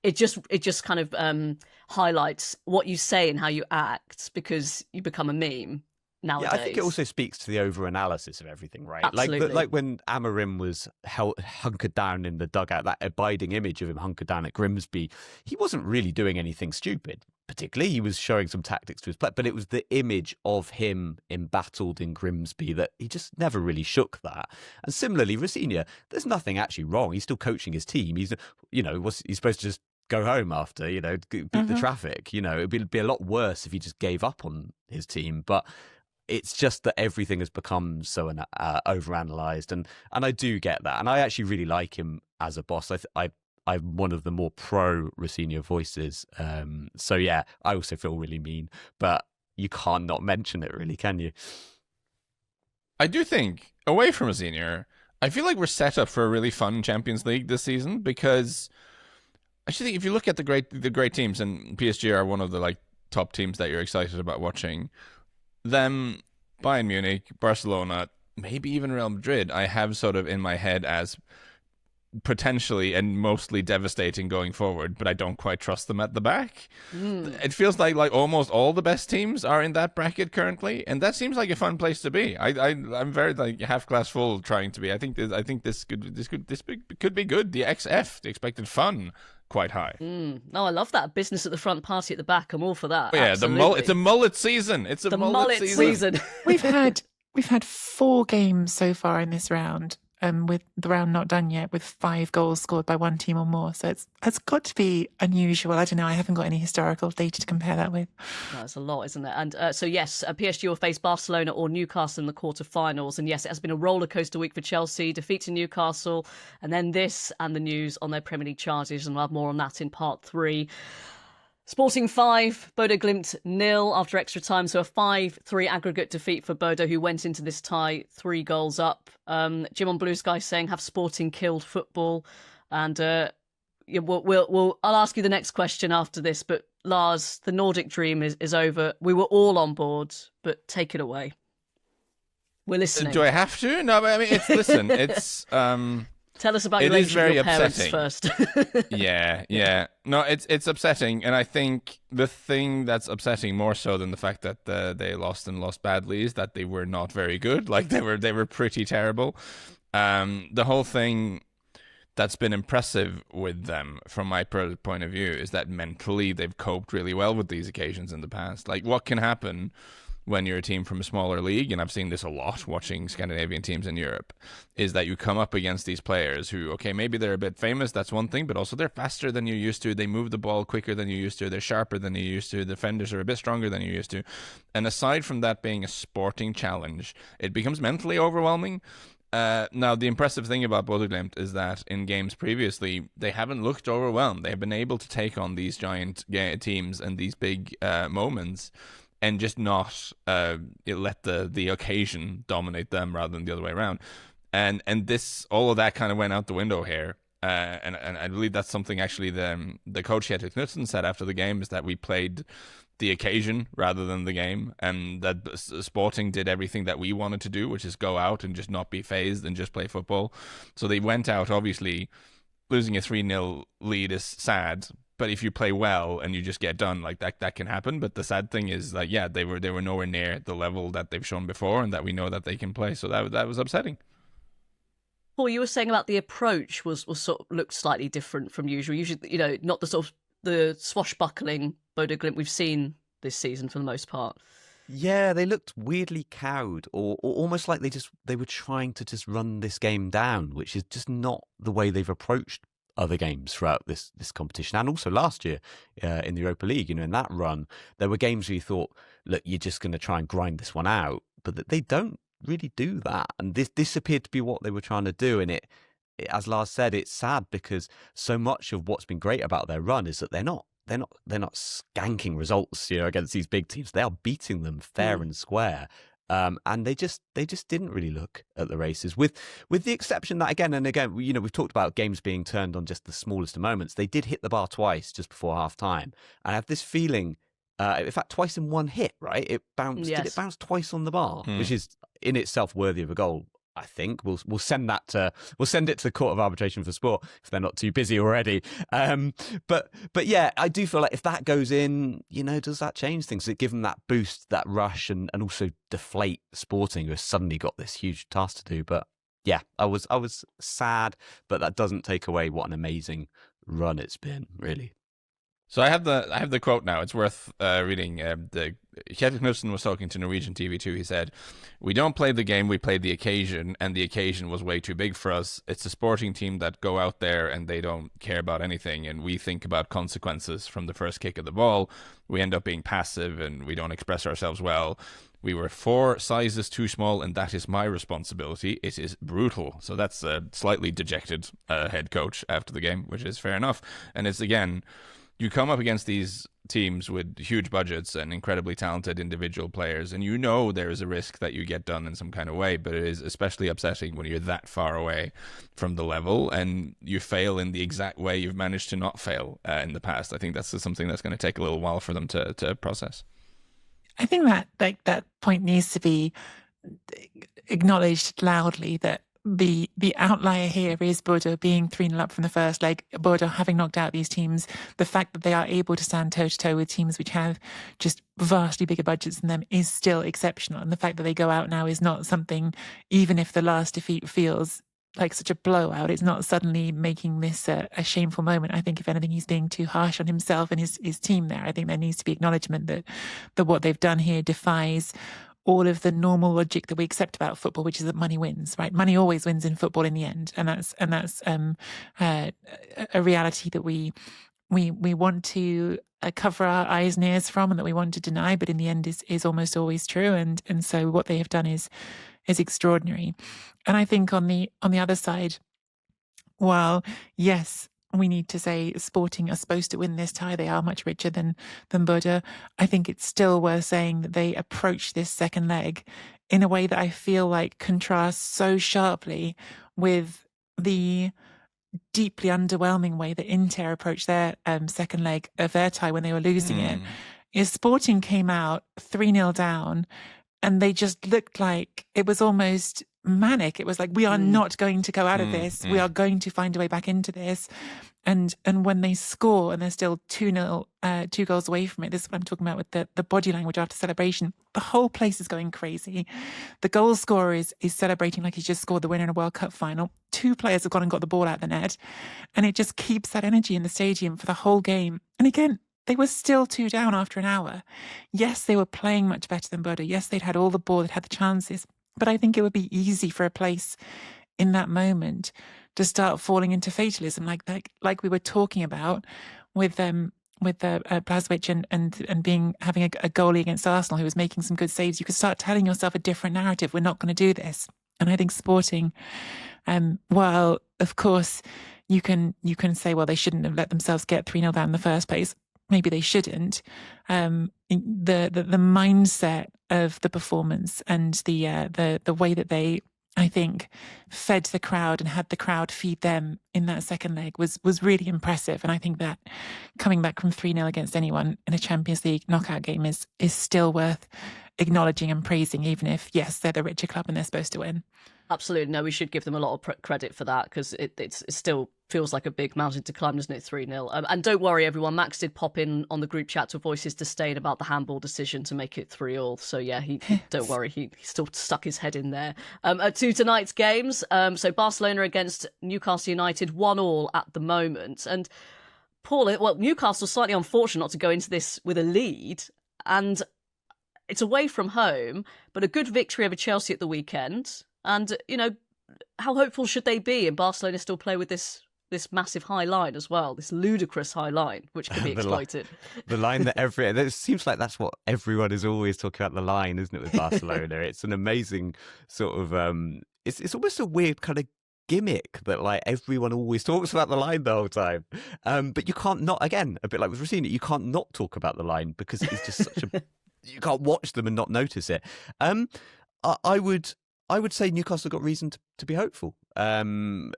It just kind of highlights what you say and how you act, because you become a meme nowadays. Yeah, I think it also speaks to the over-analysis of everything, right? Absolutely. Like when Amorim was hunkered down in the dugout, that abiding image of him hunkered down at Grimsby, he wasn't really doing anything stupid, particularly. He was showing some tactics to his play, but it was the image of him embattled in Grimsby that he just never really shook that. And similarly, Rosenior, there's nothing actually wrong. He's still coaching his team. He's, he's supposed to just go home after, beat the traffic. It'd be a lot worse if he just gave up on his team. But it's just that everything has become so overanalyzed, and I do get that, and I actually really like him as a boss. I'm one of the more pro Rosenior voices. So yeah, I also feel really mean, but you can't not mention it, really, can you? I do think, away from Rosenior, I feel like we're set up for a really fun Champions League this season, because I actually think if you look at the great teams, and PSG are one of the top teams that you're excited about watching, them, Bayern Munich, Barcelona, maybe even Real Madrid, I have sort of in my head as potentially and mostly devastating going forward, but I don't quite trust them at the back. It feels like almost all the best teams are in that bracket currently, and that seems like a fun place to be. I'm very half glass full trying to be. I think this could be good. The XF, the expected fun, quite high. No, I love that. Business at the front, party at the back. I'm all for that. Oh, yeah, absolutely. it's a mullet season. It's a mullet season. We've had 4 games so far in this round. With the round not done yet, with 5 goals scored by one team or more. So it's got to be unusual. I don't know. I haven't got any historical data to compare that with. That's a lot, isn't it? And so, yes, PSG will face Barcelona or Newcastle in the quarterfinals. And yes, it has been a roller coaster week for Chelsea, defeat to Newcastle, and then this and the news on their Premier League charges. And we'll have more on that in part 3. Sporting 5, Bodø Glimt 0 after extra time. So a 5-3 aggregate defeat for Bodø, who went into this tie 3 goals up. Jim on Blue Sky saying, have Sporting killed football? And I'll ask you the next question after this. But Lars, the Nordic dream is over. We were all on board, but take it away. We're listening. Do I have to? No, but I mean, it's Tell us about your relationship with your parents first. Yeah. No, it's upsetting, and I think the thing that's upsetting more so than the fact that they lost badly is that they were not very good. They were pretty terrible. The whole thing that's been impressive with them, from my point of view, is that mentally they've coped really well with these occasions in the past. What can happen when you're a team from a smaller league, and I've seen this a lot watching Scandinavian teams in Europe, is that you come up against these players who, okay, maybe they're a bit famous, that's one thing, but also they're faster than you're used to, they move the ball quicker than you're used to, they're sharper than you're used to, the defenders are a bit stronger than you're used to. And aside from that being a sporting challenge, it becomes mentally overwhelming. Now, the impressive thing about Bodø Glimt is that in games previously, they haven't looked overwhelmed. They've been able to take on these giant teams and these big moments, and just not let the occasion dominate them rather than the other way around. And this, all of that kind of went out the window here. And I believe that's something actually the coach Kjetil Knutsen said after the game, is that we played the occasion rather than the game, and that Sporting did everything that we wanted to do, which is go out and just not be phased and just play football. So they went out, obviously, losing a 3-0 lead is sad, but if you play well and you just get done, that can happen. But the sad thing is they were nowhere near the level that they've shown before and that we know that they can play. So that was upsetting. Paul, you were saying about the approach was sort of looked slightly different from usual. Usually, not the sort of the swashbuckling Bodø Glimt we've seen this season for the most part. Yeah, they looked weirdly cowed, or almost like they were trying to just run this game down, which is just not the way they've approached other games throughout this competition. And also last year in the Europa League, in that run, there were games where you thought, look, you're just going to try and grind this one out, but they don't really do that. And this appeared to be what they were trying to do. And it, as Lars said, it's sad because so much of what's been great about their run is that they're not skanking results, against these big teams. They are beating them fair and square. And they just didn't really look at the races, with the exception that again and again, we've talked about games being turned on just the smallest of moments. They did hit the bar twice just before half time. I have this feeling, in fact, twice in one hit, right? It bounced. Yes. Did it bounce twice on the bar, which is in itself worthy of a goal? I think we'll send it to the Court of Arbitration for Sport if they're not too busy already. But yeah, I do feel like if that goes in, does that change things? Does it give them that boost, that rush, and also deflate Sporting, who has suddenly got this huge task to do? But yeah, I was sad, but that doesn't take away what an amazing run it's been, really. So I have the quote now. It's worth reading. The Kjetil Knutsen was talking to Norwegian TV2. He said, "We don't play the game, we play the occasion, and the occasion was way too big for us. It's a sporting team that go out there and they don't care about anything, and we think about consequences from the first kick of the ball. We end up being passive and we don't express ourselves well. We were 4 sizes too small, and that is my responsibility. It is brutal." So that's a slightly dejected head coach after the game, which is fair enough. And it's, again, you come up against these teams with huge budgets and incredibly talented individual players, and you know there is a risk that you get done in some kind of way, but it is especially upsetting when you're that far away from the level and you fail in the exact way you've managed to not fail in the past. I think that's something that's going to take a little while for them to process. I think that point needs to be acknowledged loudly, that the outlier here is Bodø being 3-0 up from the first leg, Bodø having knocked out these teams, the fact that they are able to stand toe-to-toe with teams which have just vastly bigger budgets than them is still exceptional. And the fact that they go out now is not something, even if the last defeat feels like such a blowout, it's not suddenly making this a shameful moment. I think, if anything, he's being too harsh on himself and his team there. I think there needs to be acknowledgement that what they've done here defies all of the normal logic that we accept about football, which is that money wins, right? Money always wins in football in the end, and that's a reality that we want to cover our eyes and ears from, and that we want to deny, but in the end is almost always true. And so what they have done is extraordinary. And I think on the other side, while yes, we need to say Sporting are supposed to win this tie, they are much richer than Bodø, I think it's still worth saying that they approach this second leg in a way that I feel like contrasts so sharply with the deeply underwhelming way that Inter approached their second leg of their tie when they were losing it. Is Sporting came out 3-0 down, and they just looked like it was almost manic. It was like, we are not going to go out of this. We are going to find a way back into this. And when they score and they're still 2-0, 2 goals away from it, this is what I'm talking about with the body language after celebration. The whole place is going crazy. The goal scorer is celebrating like he's just scored the winner in a World Cup final. 2 players have gone and got the ball out of the net. And it just keeps that energy in the stadium for the whole game. And again, they were still 2 down after an hour. Yes, they were playing much better than Bodø. Yes, they'd had all the ball, they'd had the chances. But I think it would be easy for a place in that moment to start falling into fatalism, like we were talking about with Blažević and having a goalie against Arsenal who was making some good saves. You could start telling yourself a different narrative. We're not going to do this. And I think Sporting, while of course you can say, well, they shouldn't have let themselves get 3-0 down in the first place. Maybe they shouldn't. The mindset of the performance and the way that they, I think, fed the crowd and had the crowd feed them in that second leg was really impressive. And I think that coming back from 3-0 against anyone in a Champions League knockout game is still worth acknowledging and praising, even if, yes, they're the richer club and they're supposed to win. Absolutely. No, we should give them a lot of credit for that, because it still feels like a big mountain to climb, doesn't it? 3-0. And don't worry, everyone. Max did pop in on the group chat to voice his disdain about the handball decision to make it 3-3. So yeah, don't worry, he still stuck his head in there. To tonight's games. So Barcelona against Newcastle United, 1-1 at the moment. And Paul, well, Newcastle's slightly unfortunate not to go into this with a lead, and it's away from home, but a good victory over Chelsea at the weekend. And, you know, how hopeful should they be? And Barcelona still play with this massive high line as well, this ludicrous high line, which can be exploited. The line that it seems like that's what everyone is always talking about, the line, isn't it, with Barcelona? It's an amazing sort of, it's almost a weird kind of gimmick that like everyone always talks about the line the whole time. But you can't not, again, a bit like with Rosenior, you can't not talk about the line because it's just such a, you can't watch them and not notice it. I would say Newcastle got reason to be hopeful. I'm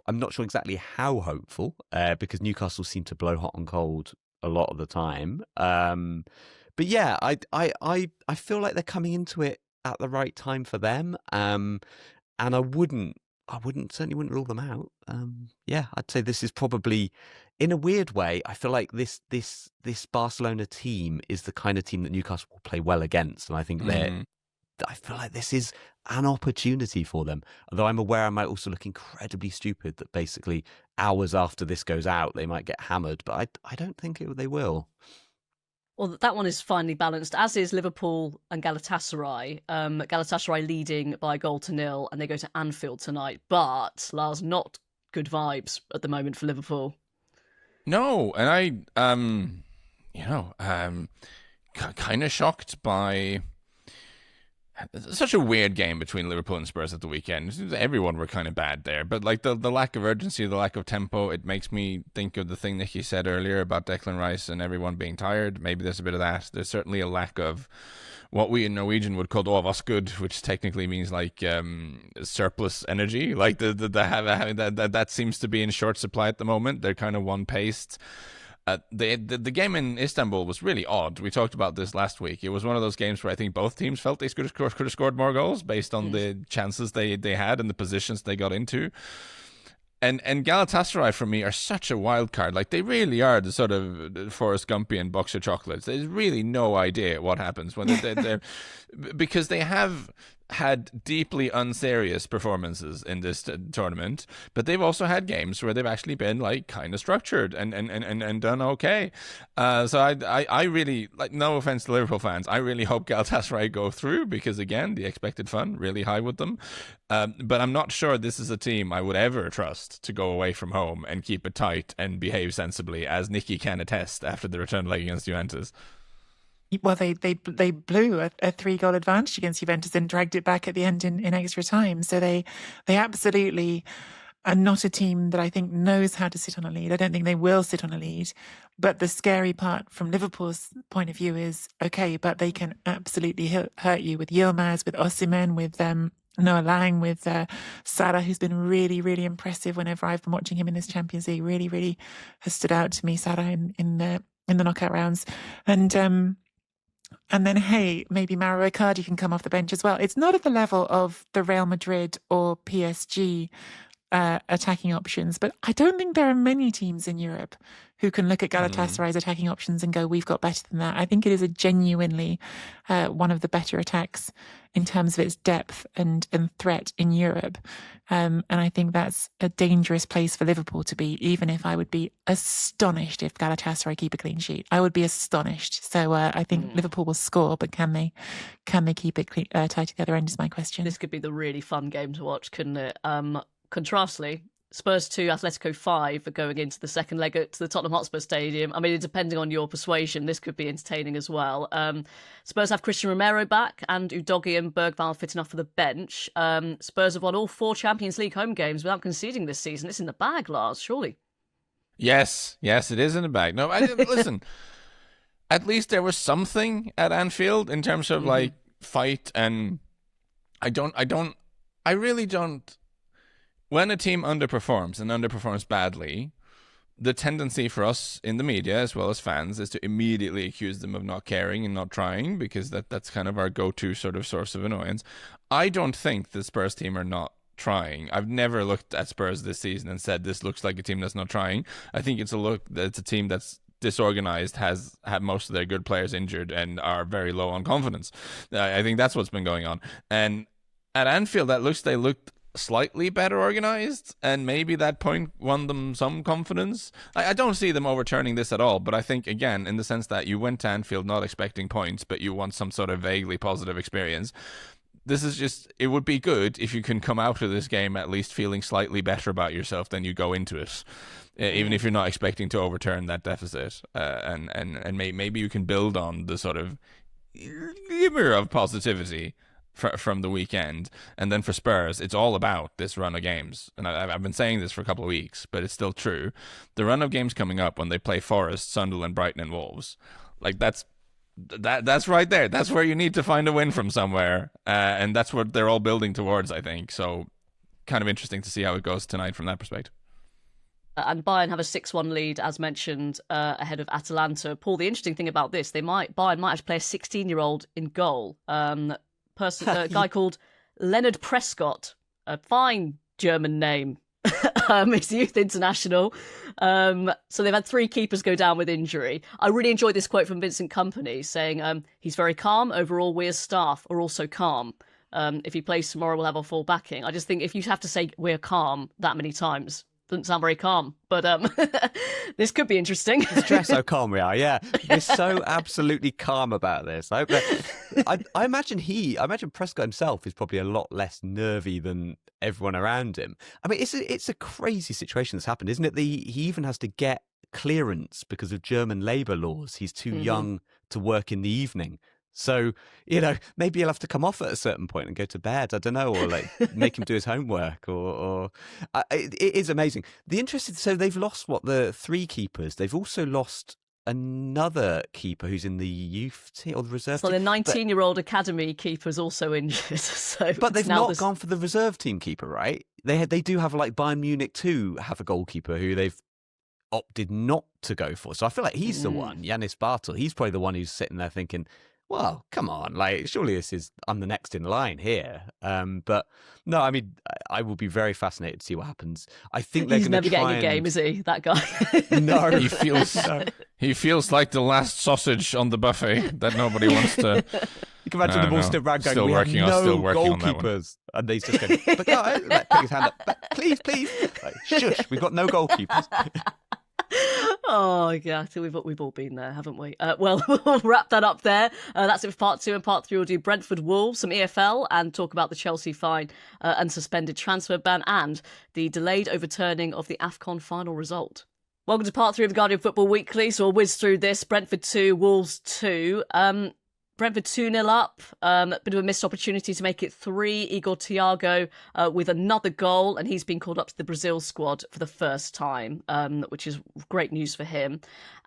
not sure exactly how hopeful, because Newcastle seem to blow hot and cold a lot of the time. But yeah, I feel like they're coming into it at the right time for them. And I certainly wouldn't rule them out. Yeah, I'd say this is probably, in a weird way, I feel like this Barcelona team is the kind of team that Newcastle will play well against, and I think I feel like this is an opportunity for them. Although I'm aware I might also look incredibly stupid that basically hours after this goes out, they might get hammered. But I don't think they will. Well, that one is finely balanced, as is Liverpool and Galatasaray. Galatasaray leading by 1-0, and they go to Anfield tonight. But, Lars, not good vibes at the moment for Liverpool. No, and kind of shocked by such a weird game between Liverpool and Spurs at the weekend. Everyone were kind of bad there, but like the lack of urgency, the lack of tempo, it makes me think of the thing Nicky said earlier about Declan Rice and everyone being tired. Maybe there's a bit of that. There's certainly a lack of what we in Norwegian would call overskudd, which technically means like surplus energy. Like that seems to be in short supply at the moment. They're kind of one-paced. The game in Istanbul was really odd. We talked about this last week. It was one of those games where I think both teams felt they could have scored more goals based on the chances they had and the positions they got into. And Galatasaray, for me, are such a wild card. Like, they really are the sort of Forrest Gumpian box of chocolates. There's really no idea what happens when they're because they have had deeply unserious performances in this tournament, but they've also had games where they've actually been like kind of structured and done okay. So I really, like, no offense to Liverpool fans, I really hope Galatasaray go through, because again, the expected fun really high with them. But I'm not sure this is a team I would ever trust to go away from home and keep it tight and behave sensibly, as Nicky can attest after the return leg against Juventus. Well, they blew a 3-goal advantage against Juventus and dragged it back at the end in extra time. So they absolutely are not a team that I think knows how to sit on a lead. I don't think they will sit on a lead. But the scary part from Liverpool's point of view is, okay, but they can absolutely hurt you with Yilmaz, with Osimhen, with Noah Lang, with Salah, who's been really, really impressive whenever I've been watching him in this Champions League. Really, really has stood out to me, Salah, in the knockout rounds. And then, hey, maybe Mauro Icardi can come off the bench as well. It's not at the level of the Real Madrid or PSG attacking options, but I don't think there are many teams in Europe who can look at Galatasaray's attacking options and go, we've got better than that. I think it is a genuinely one of the better attacks in terms of its depth and threat in Europe. And I think that's a dangerous place for Liverpool to be, even if I would be astonished if Galatasaray keep a clean sheet. I would be astonished. So I think Liverpool will score, but can they keep it tight at the other end is my question. This could be the really fun game to watch, couldn't it? Contrastly, Spurs 2, Atletico 5 are going into the second leg to the Tottenham Hotspur Stadium. I mean, depending on your persuasion, this could be entertaining as well. Spurs have Christian Romero back and Udogie and Bergvall fit enough for the bench. Spurs have won all 4 Champions League home games without conceding this season. It's in the bag, Lars, surely. Yes, it is in the bag. No, listen, at least there was something at Anfield in terms of like fight, and I really don't. When a team underperforms badly, the tendency for us in the media as well as fans is to immediately accuse them of not caring and not trying, because that's kind of our go-to sort of source of annoyance. I don't think the Spurs team are not trying. I've never looked at Spurs this season and said this looks like a team that's not trying. I think it's a team that's disorganized, has had most of their good players injured, and are very low on confidence. I think that's what's been going on. And at Anfield, they looked slightly better organized, and maybe that point won them some confidence. I don't see them overturning this at all, but I think, again, in the sense that you went to Anfield not expecting points, but you want some sort of vaguely positive experience. This is just, it would be good if you can come out of this game at least feeling slightly better about yourself than you go into it, even if you're not expecting to overturn that deficit, and maybe you can build on the sort of glimmer of positivity from the weekend. And then for Spurs, it's all about this run of games. And I've been saying this for a couple of weeks, but it's still true. The run of games coming up when they play Forest, Sunderland, Brighton and Wolves, like that's right there. That's where you need to find a win from somewhere. And that's what they're all building towards, I think. So kind of interesting to see how it goes tonight from that perspective. And Bayern have a 6-1 lead, as mentioned, ahead of Atalanta. Paul, the interesting thing about this, Bayern might have to play a 16-year-old in goal. A guy called Leonard Prescott, a fine German name. He's the youth international. So they've had 3 keepers go down with injury. I really enjoyed this quote from Vincent Kompany saying, he's very calm. Overall, we as staff are also calm. If he plays tomorrow, we'll have our full backing. I just think if you have to say we're calm that many times, doesn't sound very calm. But this could be interesting. Stress how calm we are, yeah. We're so absolutely calm about this. I imagine Prescott himself is probably a lot less nervy than everyone around him. I mean, it's a crazy situation that's happened, isn't it? He even has to get clearance because of German labour laws. He's too young to work in the evening. So, maybe he'll have to come off at a certain point and go to bed. I don't know, or like make him do his homework. It is amazing. So they've lost the 3 keepers. They've also lost another keeper who's in the youth team or the reserve team. So the 19-year-old academy keeper's also injured. But they've not gone for the reserve team keeper, right? They do have like Bayern Munich too have a goalkeeper who they've opted not to go for. So I feel like he's the one, Yannis Bartel. He's probably the one who's sitting there thinking, well, come on, like surely I'm the next in line here. But no, I mean, I will be very fascinated to see what happens. I think they're He's going to never getting a game, is he? That guy. No, he feels like the last sausage on the buffet that nobody wants to. You can imagine the ball still rag going. Still working on goalkeepers, and he's just going. But guys, put his hand up. But please, like, shush, we've got no goalkeepers. Oh, yeah, I think we've all been there, haven't we? Well, we'll wrap that up there. That's it for part 2. And part 3, we'll do Brentford Wolves, some EFL, and talk about the Chelsea fine and suspended transfer ban and the delayed overturning of the Afcon final result. Welcome to part 3 of the Guardian Football Weekly. So we'll whiz through this. Brentford 2, Wolves 2. Brentford 2-0 up, bit of a missed opportunity to make it 3. Igor Thiago with another goal, and he's been called up to the Brazil squad for the first time, which is great news for him.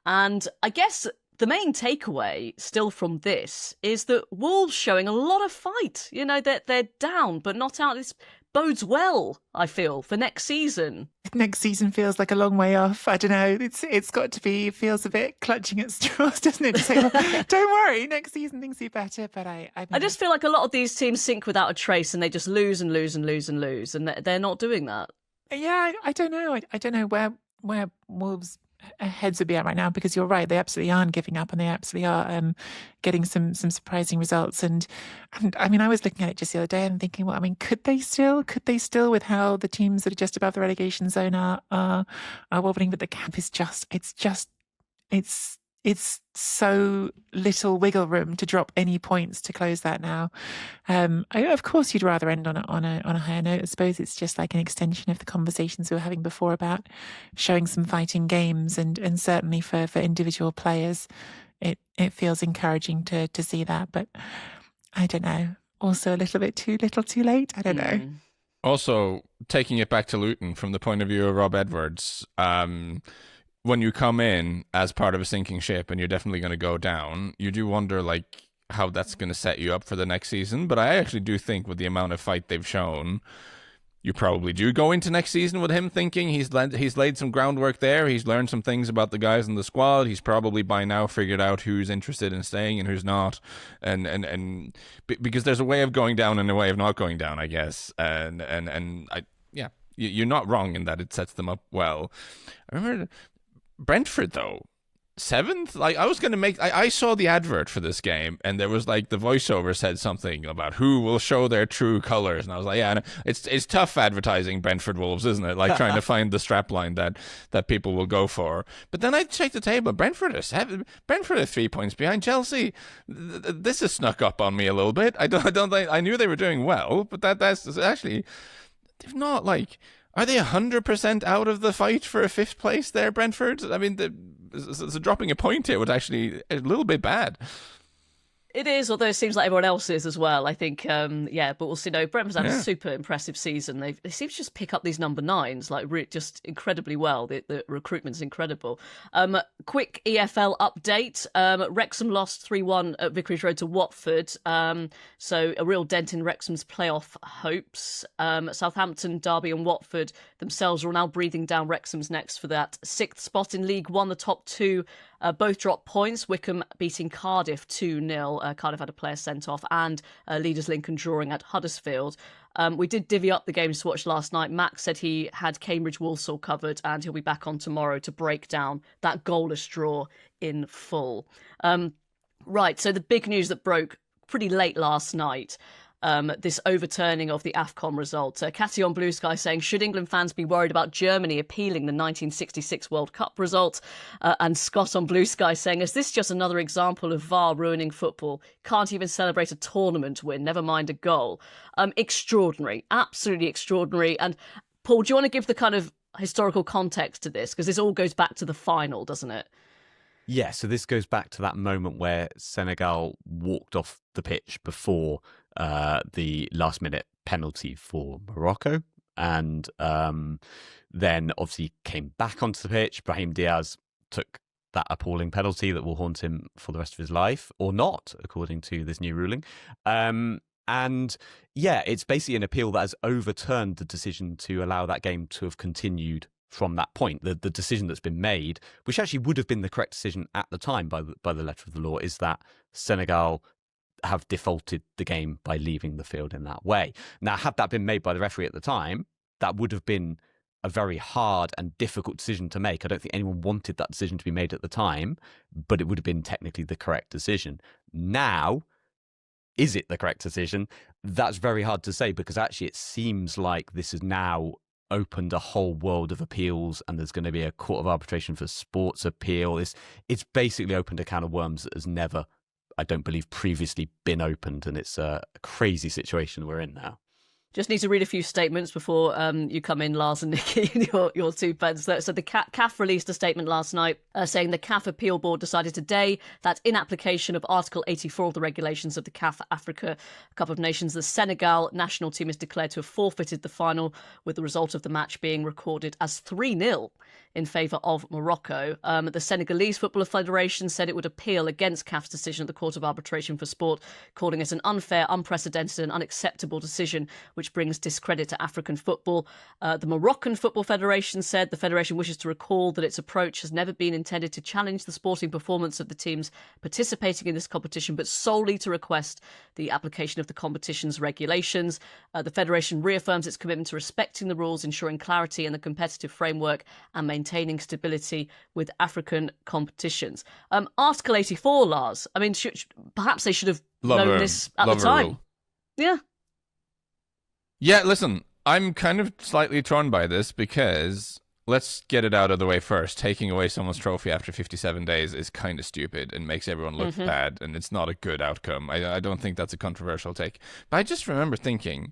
And I guess the main takeaway still from this is that Wolves showing a lot of fight. They're down, but not out. This bodes well, I feel, for next season. Next season feels like a long way off. I don't know. It's got to be. Feels a bit clutching at straws, doesn't it? To say, well, don't worry, next season things will be better. But I just feel like a lot of these teams sink without a trace, and they just lose and lose and lose and lose, and they're not doing that. Yeah, I don't know. I don't know where Wolves' heads would be at right now, because you're right, they absolutely aren't giving up, and they absolutely are getting some surprising results. And I mean, I was looking at it just the other day and thinking, well, I mean, could they still with how the teams that are just above the relegation zone are wobbling? But the gap is it's so little wiggle room to drop any points to close that now. Of course, you'd rather end on a higher note. I suppose it's just like an extension of the conversations we were having before about showing some fighting games, and certainly for individual players, it feels encouraging to see that. But I don't know. Also, a little bit too little, too late. I don't know. Also, taking it back to Luton from the point of view of Rob Edwards. When you come in as part of a sinking ship and you're definitely going to go down, you do wonder like how that's going to set you up for the next season. But I actually do think with the amount of fight they've shown, you probably do go into next season with him thinking he's laid some groundwork there. He's learned some things about the guys in the squad. He's probably by now figured out who's interested in staying and who's not. And because there's a way of going down and a way of not going down, I guess. You're not wrong in that it sets them up well. I remember Brentford, though, 7th? Like, I was going to make... I saw the advert for this game, and there was, like, the voiceover said something about who will show their true colours, and I was like, yeah, it's tough advertising Brentford Wolves, isn't it? Like, trying to find the strapline that people will go for. But then I checked the table. Brentford are 3 points behind Chelsea. This has snuck up on me a little bit. I don't think... I knew they were doing well, but that's actually... They've not, like... Are they 100% out of the fight for a 5th place there, Brentford? I mean, so dropping a point here would actually a little bit bad. It is, although it seems like everyone else is as well. I think, but we'll see. No, Brentford's had a super impressive season. They seem to just pick up these number 9s, like just incredibly well. The recruitment's incredible. Quick EFL update. Wrexham lost 3-1 at Vicarage Road to Watford. So a real dent in Wrexham's playoff hopes. Southampton, Derby and Watford themselves are now breathing down Wrexham's necks for that 6th spot in League One. The top 2 both dropped points. Wickham beating Cardiff 2-0. Cardiff had a player sent off, and leaders Lincoln drawing at Huddersfield. We did divvy up the games to watch last night. Max said he had Cambridge Walsall covered, and he'll be back on tomorrow to break down that goalless draw in full. Right, so the big news that broke pretty late last night, this overturning of the Afcon result. Catty on Blue Sky saying, should England fans be worried about Germany appealing the 1966 World Cup result? And Scott on Blue Sky saying, is this just another example of VAR ruining football? Can't even celebrate a tournament win, never mind a goal. Extraordinary, absolutely extraordinary. And Paul, do you want to give the kind of historical context to this? Because this all goes back to the final, doesn't it? Yeah, so this goes back to that moment where Senegal walked off the pitch before the last-minute penalty for Morocco, and then obviously came back onto the pitch. Brahim Diaz took that appalling penalty that will haunt him for the rest of his life, or not, according to this new ruling. And yeah, it's basically an appeal that has overturned the decision to allow that game to have continued from that point. The decision that's been made, which actually would have been the correct decision at the time by the letter of the law, is that Senegal have defaulted the game by leaving the field in that way. Now, had that been made by the referee at the time, that would have been a very hard and difficult decision to make. I don't think anyone wanted that decision to be made at the time, but it would have been technically the correct decision. Now, is it the correct decision? That's very hard to say, because actually it seems like this has now opened a whole world of appeals, and there's going to be a court of arbitration for sports appeal. It's basically opened a can of worms that has never, I don't believe, previously been opened, and it's a crazy situation we're in now. Just need to read a few statements before you come in, Lars and Nicky, your two pens. So the CAF released a statement last night saying the CAF Appeal Board decided today that in application of Article 84 of the regulations of the CAF Africa Cup of Nations, the Senegal national team is declared to have forfeited the final, with the result of the match being recorded as 3-0 in favour of Morocco. The Senegalese Football Federation said it would appeal against CAF's decision at the Court of Arbitration for Sport, calling it an unfair, unprecedented and unacceptable decision which brings discredit to African football. The Moroccan Football Federation said the federation wishes to recall that its approach has never been intended to challenge the sporting performance of the teams participating in this competition, but solely to request the application of the competition's regulations. The federation reaffirms its commitment to respecting the rules, ensuring clarity in the competitive framework and maintaining stability with African competitions. Article 84, Lars, I mean, perhaps they should have known this at the time. Rule. Yeah. Yeah, listen, I'm kind of slightly torn by this, because let's get it out of the way first. Taking away someone's trophy after 57 days is kind of stupid and makes everyone look bad, and it's not a good outcome. I don't think that's a controversial take. But I just remember thinking,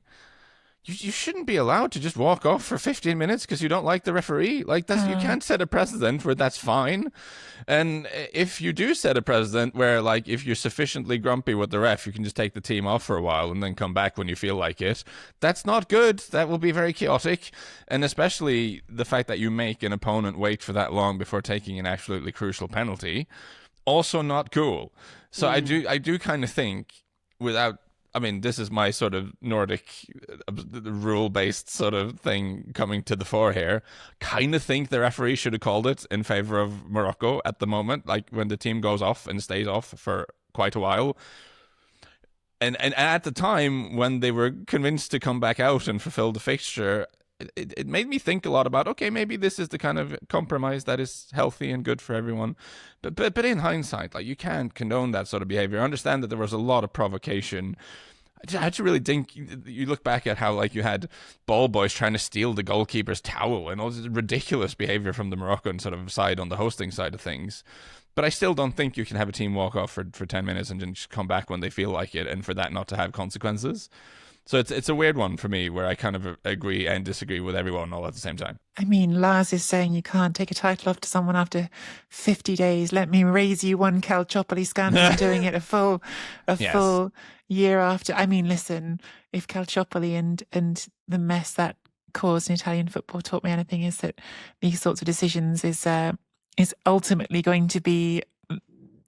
you shouldn't be allowed to just walk off for 15 minutes because you don't like the referee. Like, that's you can't set a precedent where that's fine. And if you do set a precedent where, like, if you're sufficiently grumpy with the ref, you can just take the team off for a while and then come back when you feel like it, that's not good. That will be very chaotic. And especially the fact that you make an opponent wait for that long before taking an absolutely crucial penalty, also not cool. So I do kind of think, without, I mean, this is my sort of Nordic rule-based sort of thing coming to the fore here. Kind of think the referee should have called it in favour of Morocco at the moment, like when the team goes off and stays off for quite a while. And at the time, when they were convinced to come back out and fulfill the fixture, it made me think a lot about, okay, maybe this is the kind of compromise that is healthy and good for everyone. But in hindsight, like, you can't condone that sort of behavior. I understand that there was a lot of provocation. I had to really think, you look back at how, like, you had ball boys trying to steal the goalkeeper's towel and all this ridiculous behavior from the Moroccan sort of side on the hosting side of things. But I still don't think you can have a team walk off for 10 minutes and then just come back when they feel like it, and for that not to have consequences. So it's a weird one for me, where I kind of agree and disagree with everyone all at the same time. I mean, Lars is saying you can't take a title off to someone after 50 days. Let me raise you one Calciopoli scandal for doing it a full year after. I mean, listen, if Calciopoli and the mess that caused in Italian football taught me anything, is that these sorts of decisions is ultimately going to be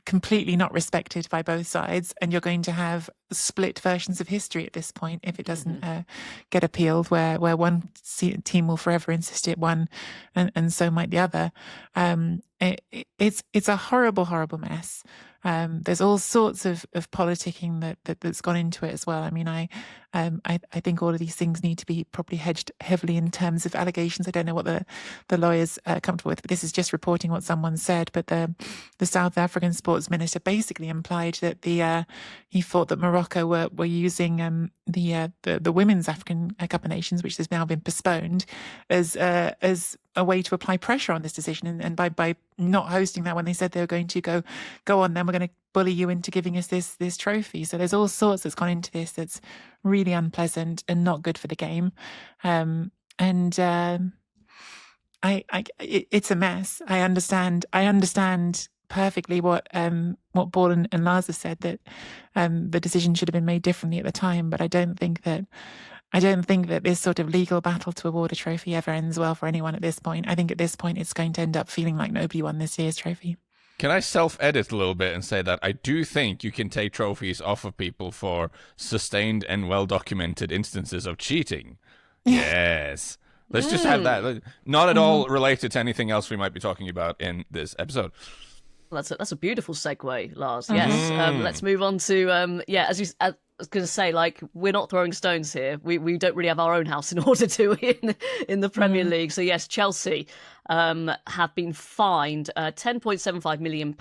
completely not respected by both sides, and you're going to have split versions of history at this point if it doesn't get appealed, where one team will forever insist it won, and so might the other. It's a horrible mess. There's all sorts of politicking that's gone into it as well. I mean, I think all of these things need to be properly hedged heavily in terms of allegations. I don't know what the lawyers are comfortable with, but this is just reporting what someone said. But the South African sports minister basically implied that he thought that Morocco were using the Women's African Cup of Nations, which has now been postponed, as a way to apply pressure on this decision, and by not hosting that when they said they were going to go on, then we're going to bully you into giving us this trophy. So there's all sorts that's gone into this that's really unpleasant and not good for the game. It's a mess. I understand perfectly what Paul and Lars have said, that the decision should have been made differently at the time, but I don't think that this sort of legal battle to award a trophy ever ends well for anyone at this point. I think at this point it's going to end up feeling like nobody won this year's trophy. Can I self-edit a little bit and say that I do think you can take trophies off of people for sustained and well-documented instances of cheating? Yes. Let's just have that. Not at all related to anything else we might be talking about in this episode. Well, that's a beautiful segue, Lars. Yes. Let's move on to as I was going to say, like, we're not throwing stones here. We don't really have our own house in order to in the Premier League. So yes, Chelsea have been fined £10.75 million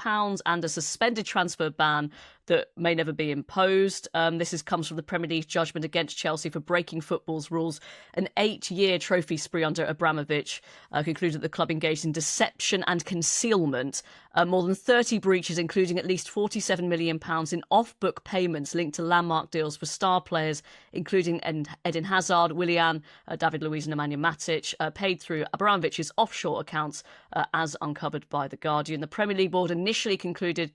and a suspended transfer ban that may never be imposed. This comes from the Premier League judgment against Chelsea for breaking football's rules. An 8-year trophy spree under Abramovich concluded that the club engaged in deception and concealment. More than 30 breaches, including at least £47 million in off-book payments linked to landmark deals for star players, including Eden Hazard, Willian, David Luiz and Nemanja Matic, paid through Abramovich's offshore accounts, as uncovered by The Guardian. The Premier League board initially concluded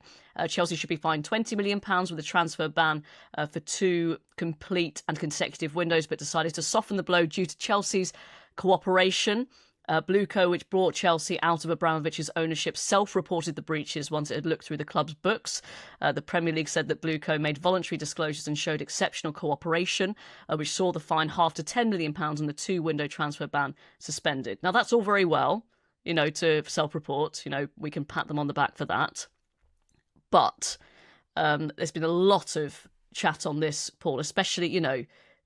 Chelsea should be fined £20 million with a transfer ban for 2 complete and consecutive windows, but decided to soften the blow due to Chelsea's cooperation. Blueco, which brought Chelsea out of Abramovich's ownership, self-reported the breaches once it had looked through the club's books. The Premier League said that Blueco made voluntary disclosures and showed exceptional cooperation, which saw the fine halved to £10 million and the 2-window transfer ban suspended. Now, that's all very well, to self-report. We can pat them on the back for that. But there's been a lot of chat on this, Paul, especially,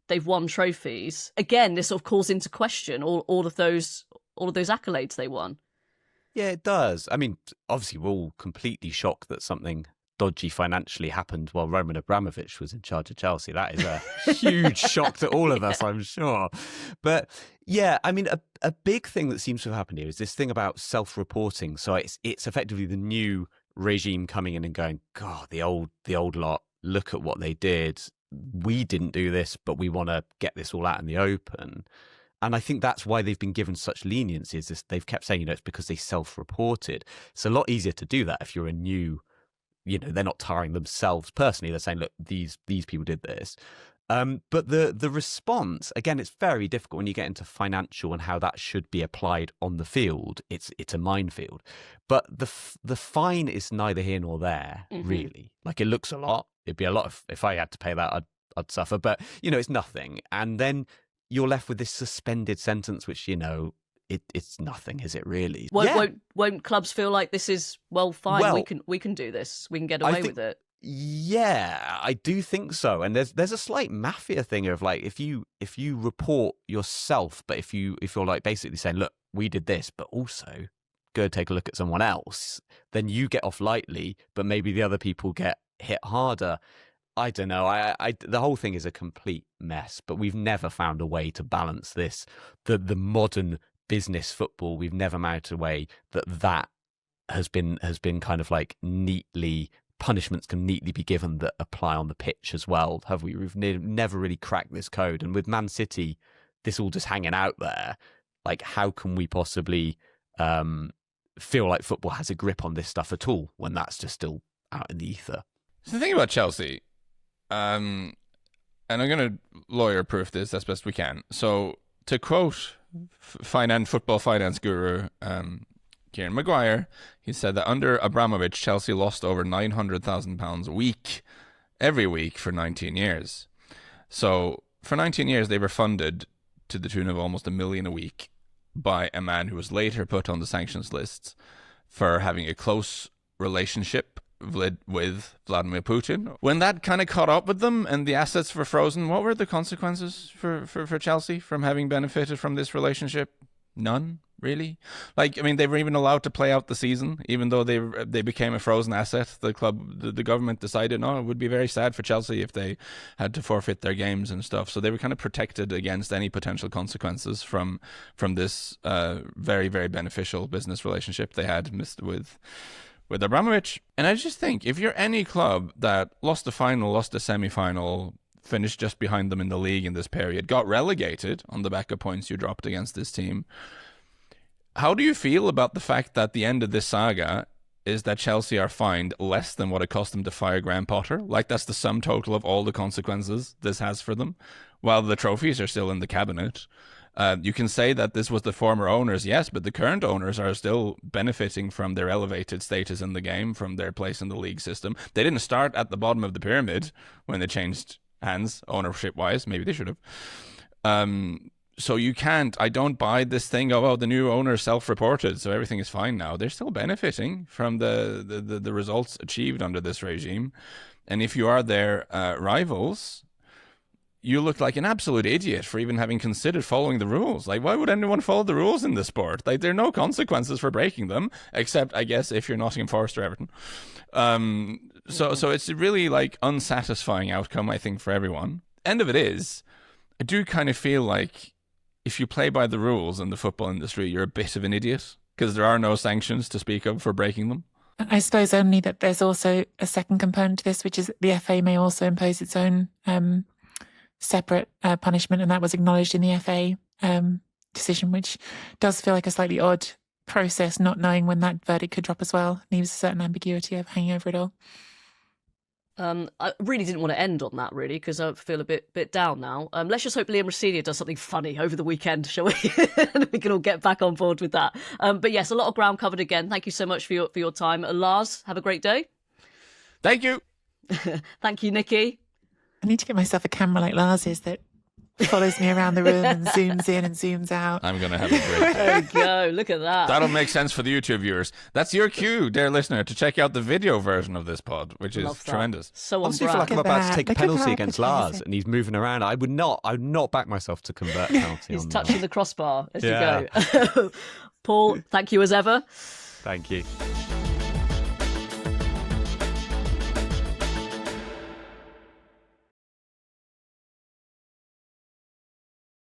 they've won trophies. Again, this sort of calls into question all of those accolades they won. Yeah, it does. I mean, obviously, we're all completely shocked that something dodgy financially happened while Roman Abramovich was in charge of Chelsea. That is a huge shock to all of us, I'm sure. But yeah, I mean, a big thing that seems to have happened here is this thing about self-reporting. So it's effectively the new regime coming in and going, God, the old lot, look at what they did. We didn't do this, but we want to get this all out in the open. And I think that's why they've been given such leniency, is this, they've kept saying, it's because they self-reported. It's a lot easier to do that if you're a new, they're not tarring themselves personally. They're saying, look, these people did this. But the response, again, it's very difficult when you get into financial and how that should be applied on the field. It's a minefield. But the fine is neither here nor there, really. Like, it looks a lot. It'd be a lot if I had to pay that, I'd suffer. But, it's nothing. And then you're left with this suspended sentence, which, it's nothing, is it really? Won't clubs feel like this is, fine, well, we can do this. We can get away with it. Yeah, I do think so. And there's a slight mafia thing of, like, if you report yourself, but if you're like basically saying, look, we did this, but also go take a look at someone else, then you get off lightly, but maybe the other people get hit harder. I don't know. I the whole thing is a complete mess, but we've never found a way to balance this. The modern business football, we've never managed a way that has been kind of like neatly, punishments can neatly be given that apply on the pitch as well, have we? We've never really cracked this code. And with Man City, this all just hanging out there, like, how can we possibly feel like football has a grip on this stuff at all when that's just still out in the ether? So the thing about Chelsea, and I'm going to lawyer-proof this as best we can. So to quote football finance guru Kieran Maguire, he said that under Abramovich, Chelsea lost over £900,000 a week, every week for 19 years. So for 19 years, they were funded to the tune of almost £1 million a week by a man who was later put on the sanctions lists for having a close relationship with Vladimir Putin. When that kind of caught up with them and the assets were frozen, what were the consequences for Chelsea from having benefited from this relationship? None, really. Like, I mean, they were even allowed to play out the season, even though they became a frozen asset. The club, the government decided, no, it would be very sad for Chelsea if they had to forfeit their games and stuff. So they were kind of protected against any potential consequences from this very, very beneficial business relationship they had with Abramovich. And I just think if you're any club that lost the final, lost the semi-final, finished just behind them in the league in this period, got relegated on the back of points you dropped against this team, how do you feel about the fact that the end of this saga is that Chelsea are fined less than what it cost them to fire Graham Potter? Like, that's the sum total of all the consequences this has for them, while the trophies are still in the cabinet. You can say that this was the former owners, yes, but the current owners are still benefiting from their elevated status in the game, from their place in the league system. They didn't start at the bottom of the pyramid when they changed hands, ownership-wise. Maybe they should have. So you can't, I don't buy this thing of, oh, the new owner self-reported, so everything is fine now. They're still benefiting from the results achieved under this regime. And if you are their rivals, you look like an absolute idiot for even having considered following the rules. Like, why would anyone follow the rules in this sport? Like, there are no consequences for breaking them, except, I guess, if you're Nottingham Forest or Everton. So it's a really, like, unsatisfying outcome, I think, for everyone. End of it is, I do kind of feel like if you play by the rules in the football industry, you're a bit of an idiot, because there are no sanctions to speak of for breaking them. I suppose only that there's also a second component to this, which is the FA may also impose its own separate punishment, and that was acknowledged in the FA decision, which does feel like a slightly odd process, not knowing when that verdict could drop as well. Leaves a certain ambiguity of hanging over it all. I really didn't want to end on that, really, because I feel a bit down now. Let's just hope Liam Rosenior does something funny over the weekend, shall we? And we can all get back on board with that. But yes, a lot of ground covered again. Thank you so much for your time. Lars, have a great day. Thank you. Thank you, Nicky. I need to get myself a camera like Lars's that follows me around the room and zooms in and zooms out. I'm going to have a great day. There you go. Look at that. That'll make sense for the YouTube viewers. That's your cue, dear listener, to check out the video version of this pod, which is tremendous. So on Honestly, I feel like I'm about to take a penalty against Lars, and he's moving around. I would not back myself to convert a penalty. He's touching the crossbar as you Yeah. go. Paul, thank you as ever. Thank you.